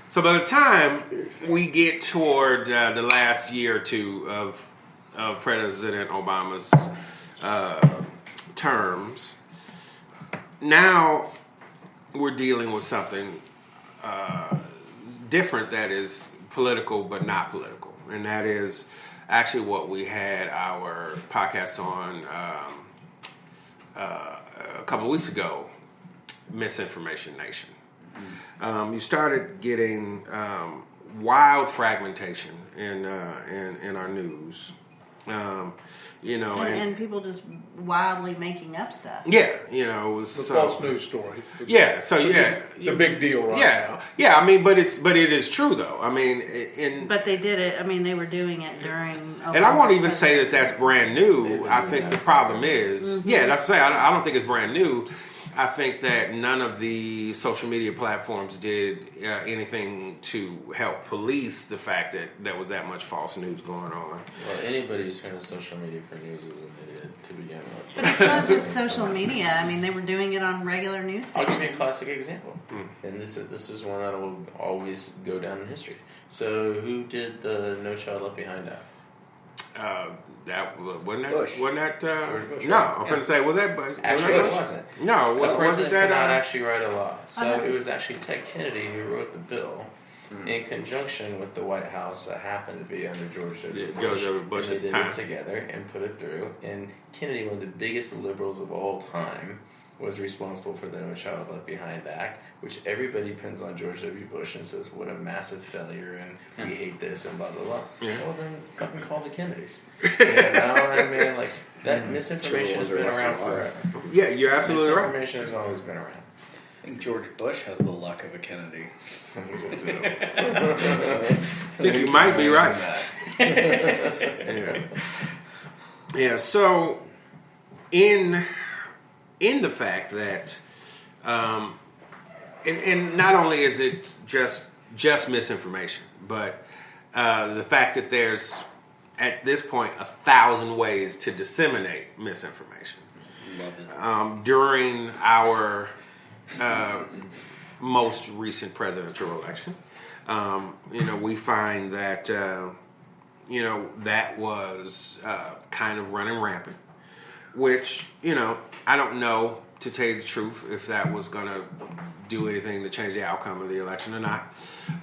So by the time we get toward the last year or two of President Obama's terms, now we're dealing with something different that is political but not political, and that is actually what we had our podcast on a couple of weeks ago, Misinformation Nation. You started getting wild fragmentation in our news. And people just wildly making up stuff. Yeah, it was The false news story. Yeah, so The big deal right now. Yeah, I mean, but it is true though. I mean, But they did it. I mean, they were doing it during. And I won't even say that that's brand new. I think the problem is, that's what I'm saying. I don't think it's brand new. I think that none of the social media platforms did anything to help police the fact that there was that much false news going on. Well, anybody who's turning to social media for news is an idiot to begin with. But it's not just social media. I mean, they were doing it on regular news I'll stations. give you a classic example, and this is one that will always go down in history. So, who did the No Child Left Behind Act? That wasn't that Bush. wasn't that George Bush, no, right? I'm going to say was that Bush? Actually, it wasn't. No, The wasn't president that could not actually write a law. So Uh-huh. it was actually Ted Kennedy who wrote the bill in conjunction with the White House that happened to be under George W. Bush. George W. Bush's and they did time. it together and put it through. And Kennedy, one of the biggest liberals of all time, was responsible for the No Child Left Behind Act, which everybody pins on George W. Bush and says, what a massive failure, and we hate this, and blah, blah, blah. Yeah. Well, then fucking call the Kennedys. I mean, like, that misinformation has been around forever. Yeah, you're absolutely right. Misinformation has always been around. I think George Bush has the luck of a Kennedy. think you might be right. Yeah. Yeah. So, in the fact that, and not only is it just misinformation, but the fact that there's at this point 1,000 ways to disseminate misinformation. During our most recent presidential election, we find that that was kind of running rampant, which I don't know, to tell you the truth, if that was going to do anything to change the outcome of the election or not.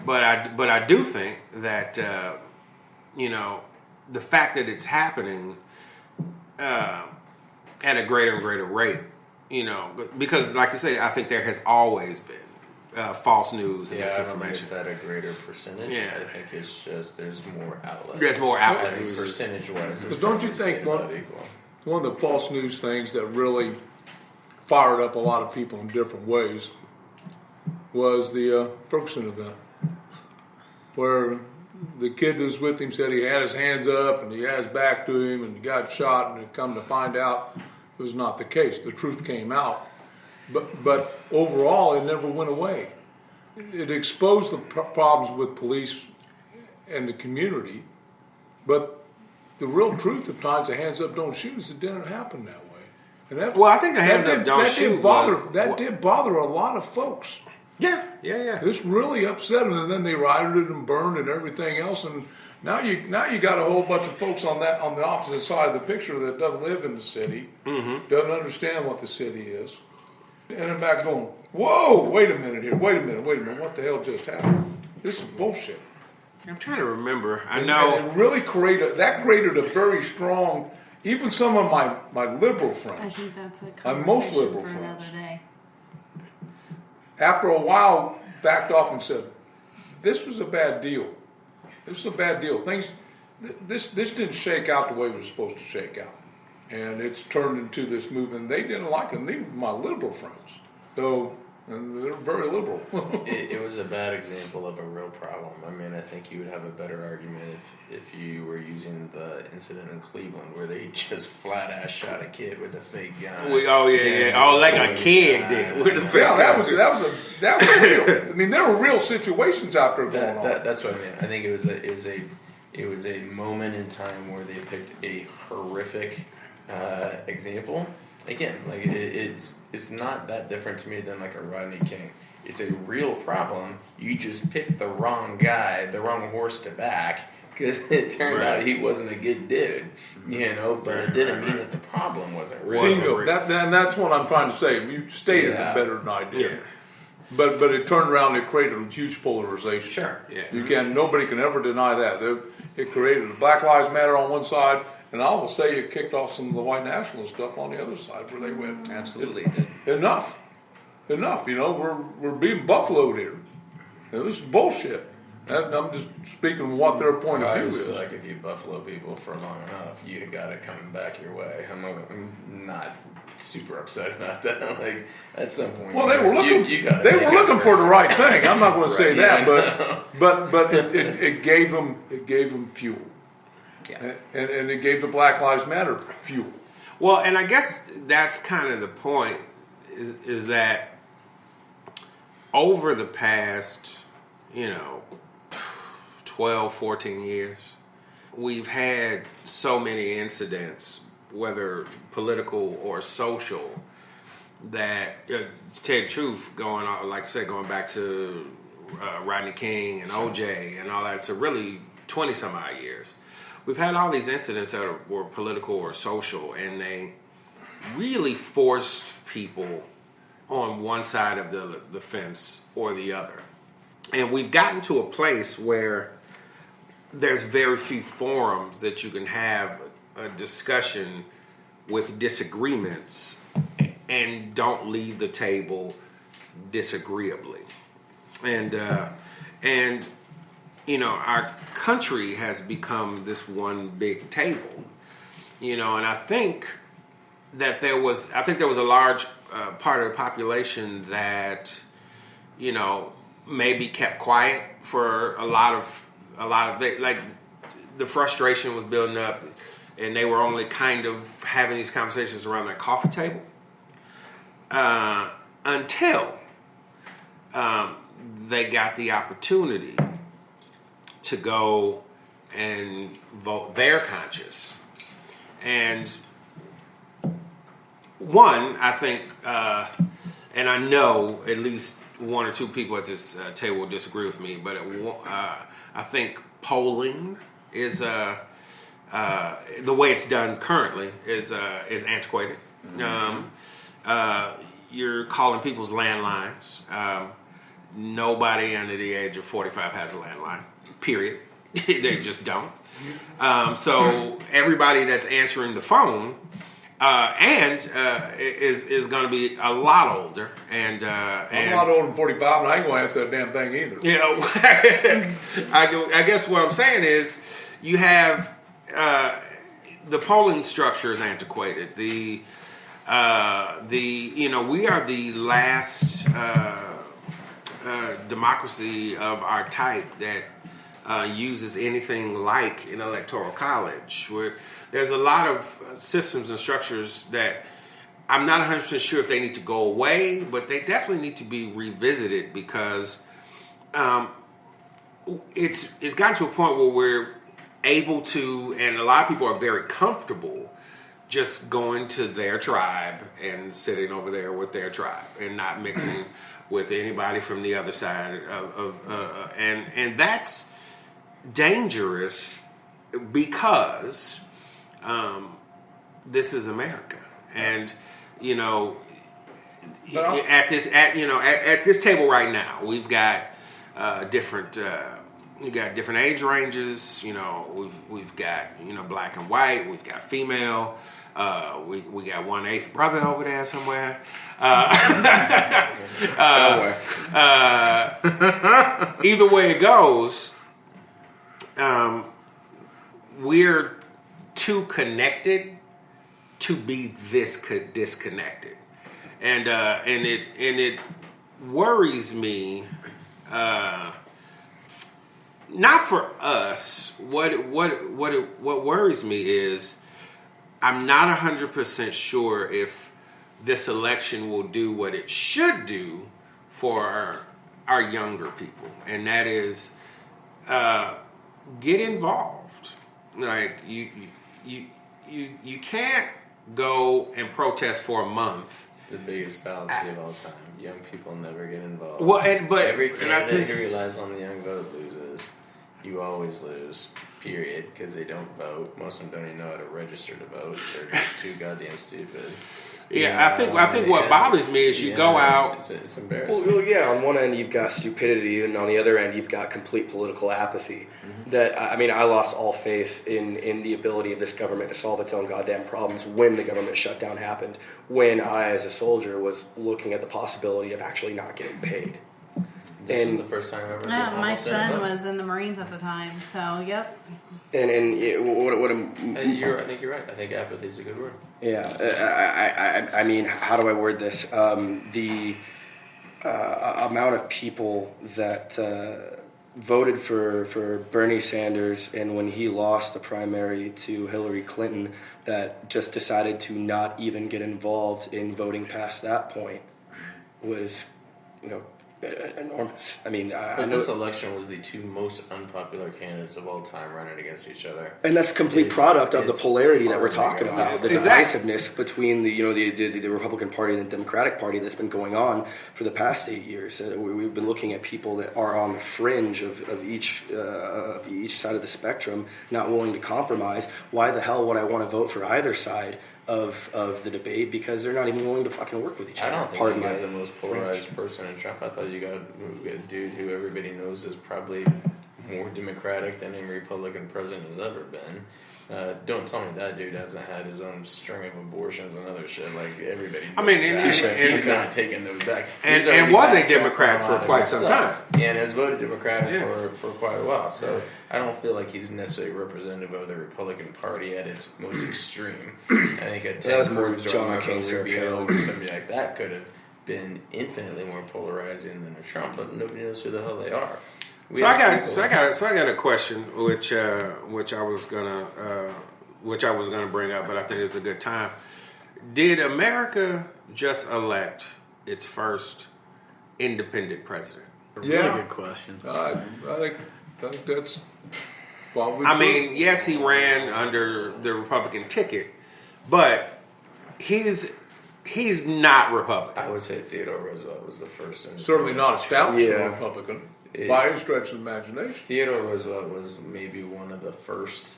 But I do think that the fact that it's happening at a greater and greater rate, because like you say, I think there has always been false news and misinformation. I don't think it's at a greater percentage. Yeah. I think it's just there's more outlets. There's more outlets. I think percentage-wise, But don't you think one of the false news things that really fired up a lot of people in different ways was the Ferguson event, where the kid that was with him said he had his hands up and he had his back to him and he got shot, and it come to find out it was not the case. The truth came out. But overall, it never went away. It exposed the problems with police and the community, but the real truth of times, the hands up, don't shoot, is it didn't happen that way. And that, well, I think the hands up, don't shoot did bother a lot of folks. Yeah. This really upset them, and then they rioted and burned and everything else, and now you got a whole bunch of folks on the opposite side of the picture that doesn't live in the city, doesn't understand what the city is. And then back going, whoa, wait a minute here, wait a minute, what the hell just happened? This is bullshit. I'm trying to remember. I know. And it really created a very strong, even some of my liberal friends. I think that's a My most conversation liberal for friends. another day. After a while, backed off and said, this was a bad deal. This is a bad deal. This didn't shake out the way it was supposed to shake out. And it's turned into this movement. They didn't like it. They were my liberal friends. And they're very liberal. It was a bad example of a real problem. I mean, I think you would have a better argument if you were using the incident in Cleveland where they just flat ass shot a kid with a fake gun. Like a kid did. With a fake gun. That was real. I mean, there were real situations out there going on. That's what I mean. I think it was a moment in time where they picked a horrific example. Again, like it's not that different to me than like a Rodney King. It's a real problem. You just picked the wrong guy, the wrong horse to back, because it turned out he wasn't a good dude, But it didn't mean that the problem wasn't real. Bingo. And that's what I'm trying to say. You stated it better than I did. Yeah. But it turned around and it created a huge polarization. Sure. Yeah. Nobody can ever deny that. It created a Black Lives Matter on one side. And I will say it kicked off some of the white nationalist stuff on the other side where they went. Absolutely it did. Enough. We're being buffaloed here. This is bullshit. I'm just speaking of what their point of I view just is. feel like if you buffalo people for long enough, you got it coming back your way. I'm not super upset about that. Like at some point, Well, they were looking. You They were looking for the right thing. I'm not going to say Right, that, but it gave them fuel. Yeah. And it gave the Black Lives Matter fuel. Well, and I guess that's kind of the point, is that over the past, 12, 14 years, we've had so many incidents, whether political or social, that, to tell you the truth, going on, like I said, going back to Rodney King and OJ and all that, so really 20 some odd years. We've had all these incidents that were political or social, and they really forced people on one side of the fence or the other. And we've gotten to a place where there's very few forums that you can have a discussion with disagreements and don't leave the table disagreeably. And our country has become this one big table, and I think that there was a large part of the population that, maybe kept quiet for a lot of a lot of the frustration was building up, and they were only kind of having these conversations around their coffee table until they got the opportunity to go and vote their conscience. And one, I think, and I know at least one or two people at this table will disagree with me, but I think polling is the way it's done currently is antiquated. You're calling people's landlines. Nobody under the age of 45 has a landline. Period. They just don't. So everybody that's answering the phone is going to be a lot older, and I'm a lot older than 45, and I ain't going to answer that damn thing either. You know, I guess what I'm saying is you have the polling structure is antiquated. We are the last democracy of our type that uses anything like an electoral college, where there's a lot of systems and structures that I'm not 100% sure if they need to go away, but they definitely need to be revisited, because it's gotten to a point where we're able to, and a lot of people are very comfortable just going to their tribe and sitting over there with their tribe and not mixing with anybody from the other side and that's dangerous, because this is America, and at this table right now we've got different age ranges. We've got black and white. We've got female. We got 1/8 brother over there somewhere. Either way it goes, we're too connected to be this disconnected, and it worries me. Not for us. What worries me is I'm not 100% sure if this election will do what it should do for our younger people, and that is get involved. Like you can't go and protest for a month. It's the biggest fallacy of all time. Young people never get involved. Well, every candidate who relies on the young vote loses. You always lose, period, because they don't vote. Most of them don't even know how to register to vote. They're just too goddamn stupid. Yeah, I think what bothers me is you go out. It's embarrassing. Well, yeah, on one end you've got stupidity, and on the other end you've got complete political apathy. Mm-hmm. I lost all faith in the ability of this government to solve its own goddamn problems when the government shutdown happened. When I, as a soldier, was looking at the possibility of actually not getting paid. This was the first time ever. Yeah, my son was in the Marines at the time, so yep. And what I think you're right. I think apathy is a good word. Yeah, I mean, how do I word this? The amount of people that voted for Bernie Sanders, and when he lost the primary to Hillary Clinton, that just decided to not even get involved in voting past that point was, enormous. I mean, this election was the two most unpopular candidates of all time running against each other, and that's a complete product of the polarity that we're talking about, the divisiveness between the Republican Party and the Democratic Party that's been going on for the past 8 years. We've been looking at people that are on the fringe of each side of the spectrum, not willing to compromise. Why the hell would I want to vote for either side of the debate? Because they're not even willing to fucking work with each other. I don't think you got the most polarized person in Trump. I thought you got a dude who everybody knows is probably more Democratic than any Republican president has ever been. Don't tell me that dude hasn't had his own string of abortions and other shit like everybody knows. I mean, he's not taking those back. And was a Democrat for quite some time. Yeah, and has voted Democratic for quite a while. So I don't feel like he's necessarily representative of the Republican Party at its most extreme. I think a Ted Cruz or Marco Rubio or somebody like that could have been infinitely more polarizing than a Trump, but nobody knows who the hell they are. So I got a question, which I was gonna bring up, but I think it's a good time. Did America just elect its first independent president? Yeah. Really good question. I think that's probably I true. mean, yes, he ran under the Republican ticket, but he's not Republican. I would say Theodore Roosevelt was the first. Certainly not established Yeah. a Republican by any stretch of the imagination. Theodore Roosevelt was maybe one of the first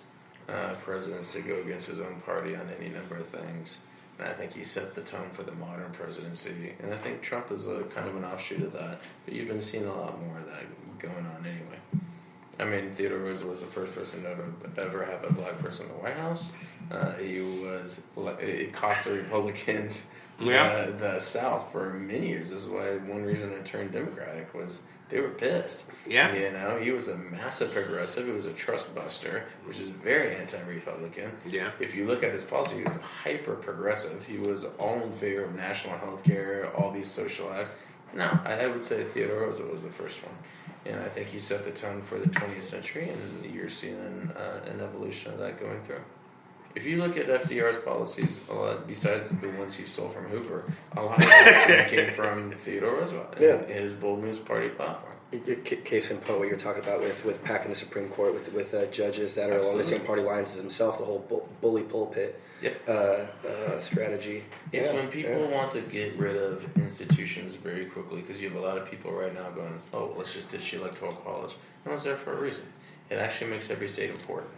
presidents to go against his own party on any number of things. And I think he set the tone for the modern presidency. And I think Trump is a kind of an offshoot of that. But you've been seeing a lot more of that going on anyway. I mean, Theodore Roosevelt was the first person to ever have a black person in the White House. It cost the Republicans the South for many years. This is why one reason it turned Democratic was they were pissed. Yeah. You know, he was a massive progressive. He was a trust buster, which is very anti-Republican. Yeah. If you look at his policy, he was hyper progressive. He was all in favor of national health care, all these social acts. No, I would say Theodore Roosevelt was the first one. And I think he set the tone for the 20th century, and you're seeing an evolution of that going through. If you look at FDR's policies, a lot, besides the ones he stole from Hoover, a lot of them came from Theodore Roosevelt and his Bold Moose Party platform. Case in point, what you're talking about with packing the Supreme Court with judges that are along the same party lines as himself, the whole bully pulpit strategy. It's when people want to get rid of institutions very quickly, because you have a lot of people right now going, oh, let's just ditch the Electoral College. No, it's there for a reason. It actually makes every state important.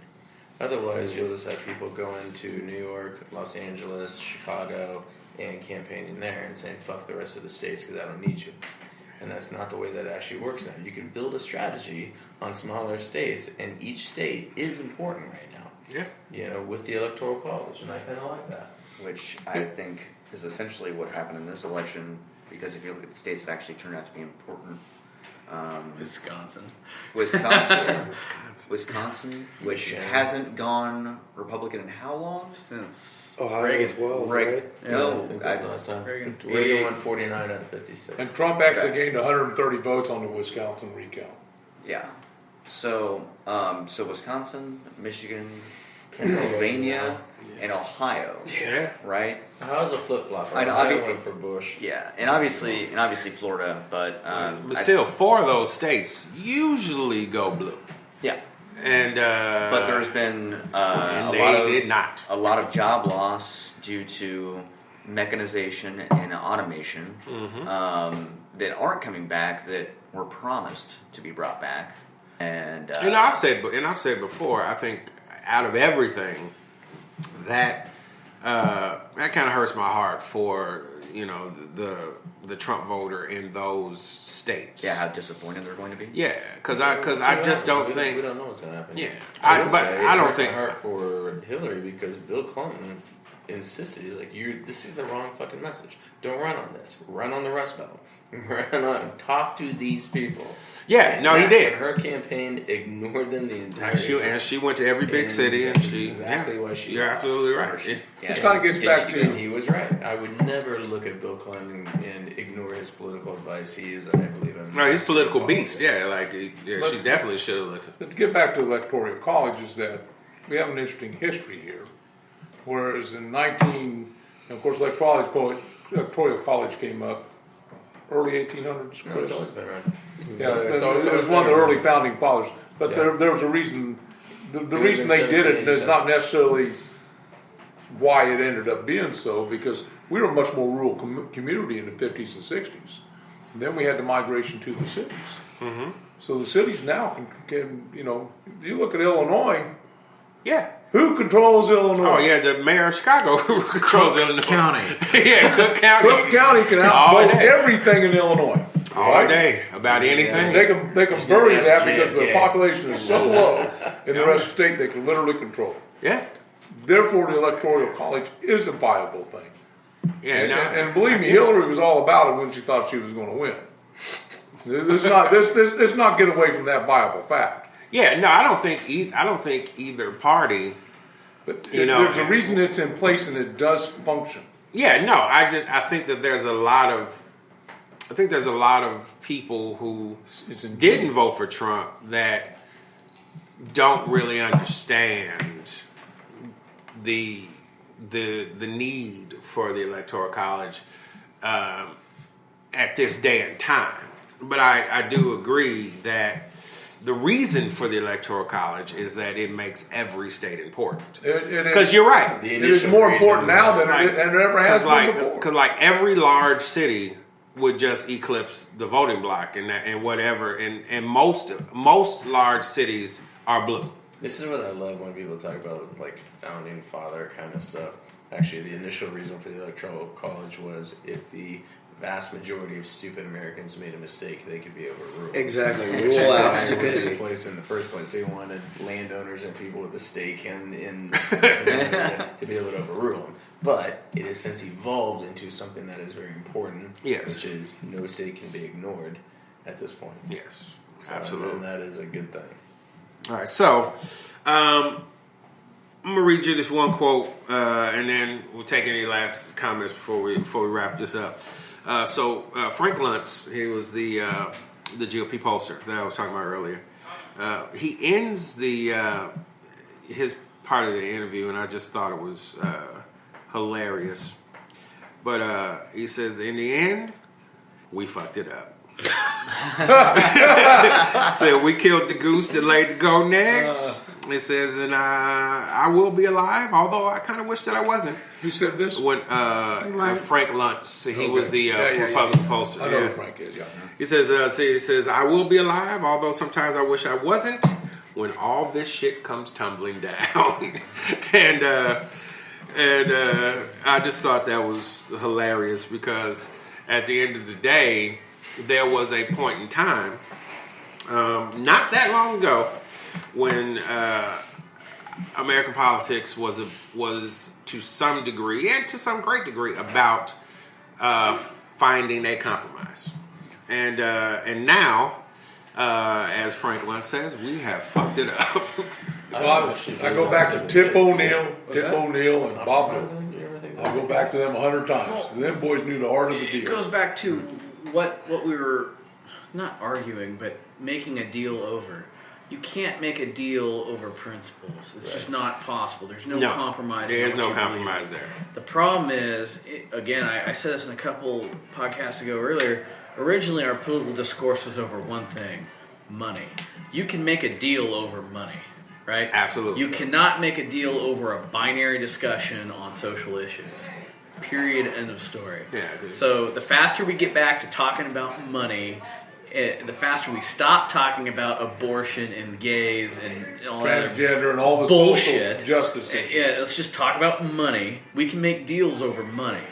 Otherwise, you'll just have people going to New York, Los Angeles, Chicago, and campaigning there and saying, fuck the rest of the states because I don't need you. And that's not the way that actually works now. You can build a strategy on smaller states, and each state is important right now. Yeah. You know, with the Electoral College, and I kind of like that. Which I think is essentially what happened in this election, because if you look at the states that actually turned out to be important, Wisconsin, which hasn't gone Republican in how long? Since Ohio as well, right? No, I think that's the last time. Reagan. Reagan won 49 out of 56. And Trump actually gained 130 votes on the Wisconsin recount. yeah. So, Wisconsin, Michigan, Pennsylvania, and Ohio. Yeah. Right. How's a flip flop? I know, I went for Bush. Yeah, and obviously Florida, but But still, 4 of those states usually go blue. yeah. And But there's been did not. a lot of job loss due to mechanization and automation that aren't coming back, that were promised to be brought back. And I've said before, I think out of everything, that kind of hurts my heart for the Trump voter in those states. yeah, how disappointed they're going to be. Yeah, because I just don't think we don't know what's going to happen. Yeah, I don't hurts think my heart for Hillary, because Bill Clinton insisted, he's like, this is the wrong fucking message. Don't run on this. Run on the Rust Belt. Run on. Talk to these people. Yeah, no, he did. Her campaign ignored them the entire time. And she went to every big city, and she exactly why she. You're lost. absolutely right. Yeah. Yeah, Which kind of gets back and to he was right. I would never look at Bill Clinton and ignore his political advice. He is, I believe, No, he's a political beast. politics. Yeah, she definitely should have listened. But to get back to electoral college, is that we have an interesting history here. Whereas in of course, electoral college came up early 1800s. No, it's always been right. Yeah, It's it always was one of the early founding fathers. But Yeah. there was a reason. The was reason in they did it is 1787. not necessarily why it ended up being so, because we were a much more rural community in the 50s and 60s. And then we had the migration to the cities. Mm-hmm. So the cities now can you look at Illinois. Yeah. Who controls Illinois? Oh yeah, the mayor of Chicago controls Illinois County. Yeah, Cook County. Cook County can All outvote day. everything in Illinois. All right? day about anything. They can Just bury ask that because the JFK. population is so low in the rest of the state they can literally control it. Yeah. Therefore, the electoral college is a viable thing. Yeah. No, And believe me, Hillary was all about it when she thought she was going to win. Let's not get away from that viable fact. yeah. No, I don't think either party. But know, there's a reason it's in place and it does function. Yeah. No, I think that there's a lot of I think there's a lot of people who didn't vote for Trump that don't really understand the need for the Electoral College at this day and time. But I do agree that the reason for the Electoral College is that it makes every state important. Because you're right. It is more important now than it ever has been before. Because like every large city would just eclipse the voting block and whatever. And most large cities are blue. This is what I love when people talk about like founding father kind of stuff. Actually, the initial reason for the Electoral College was if the vast majority of stupid Americans made a mistake, they could be overruled. Exactly. Which Rule out is stupidity. the place in the first place. They wanted landowners and people with a stake in to be able to overrule them. But it has since evolved into something that is very important, which is no state can be ignored at this point. Yes, So, absolutely. and that is a good thing. All right, so I'm going to read you this one quote, and then we'll take any last comments before we wrap this up. So Frank Luntz, he was the GOP pollster that I was talking about earlier. He ends his part of the interview, and I just thought it was hilarious. But he says, in the end, we fucked it up. So we killed the goose that laid the golden eggs. It says, and I will be alive, although I kind of wish that I wasn't. Who said this? When Frank Luntz, he was the Republican pollster. I know who Frank is. Yeah. He says, I will be alive, although sometimes I wish I wasn't. When all this shit comes tumbling down, and I just thought that was hilarious because at the end of the day, there was a point in time, not that long ago, when American politics was to some degree and to some great degree about finding a compromise, and now, as Frank Luntz says, we have fucked it up. I go back to Tip O'Neill, and Bob Dylan. I'll go back to them 100 times. Well, them boys knew the art of the It deal. goes back to what we were not arguing, but making a deal over. You can't make a deal over principles. It's just not possible. There's no compromise. There is in no what you compromise believe. there. The problem is, again, I said this in a couple podcasts ago earlier. Originally, our political discourse was over one thing: money. You can make a deal over money, right? Absolutely. You cannot make a deal over a binary discussion on social issues. Period. End of story. Yeah. So the faster we get back to talking about money, the faster we stop talking about abortion and gays and all Transgender and all the bullshit. social justice issues. Yeah, let's just talk about money. We can make deals over money.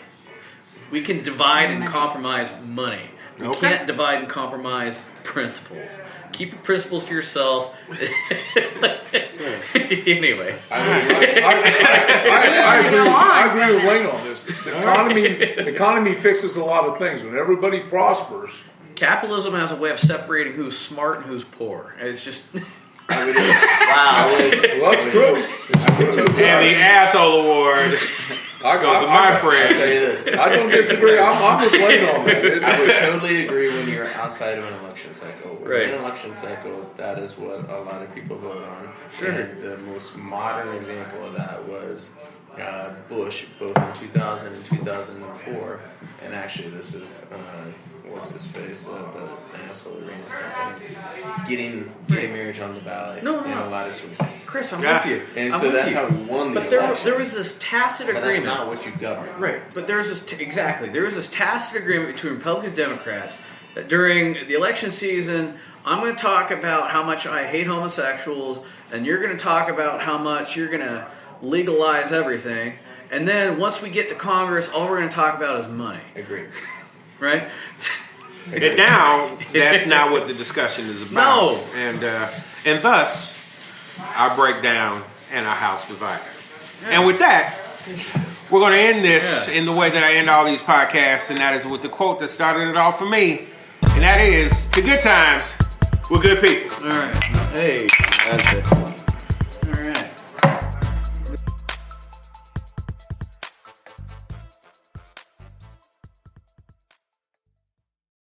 We can divide and compromise money. We can't divide and compromise principles. Keep your principles to yourself. Anyway. I agree with Wayne on this. The economy fixes a lot of things. When everybody prospers, Capitalism has a way of separating who's smart and who's poor. It's just... Wow. well, that's true. And the asshole award goes to my friend. I'll tell you this. I don't disagree. I'm with Wayne on that. I would totally agree when you're outside of an election cycle. When Right. in an election cycle, that is what a lot of people vote on. Sure. And the most modern example of that was Bush, both in 2000 and 2004. And actually, this is what's his face, the asshole that ran his campaign, getting gay marriage on the ballot in a lot of swing states. Chris, I'm with you. And I'm so with that's you. how he won the But election. there was this tacit But agreement. that's not what you govern. Right, but there's this there was this tacit agreement between Republicans and Democrats that during the election season, I'm going to talk about how much I hate homosexuals, and you're going to talk about how much you're going to legalize everything, and then once we get to Congress, all we're going to talk about is money. Agreed. Right? And now, that's not what the discussion is about. No. And thus, our breakdown and our house divided. And with that, we're going to end this in the way that I end all these podcasts, and that is with the quote that started it all for me. And that is, to good times with good people. All right. Hey. That's it.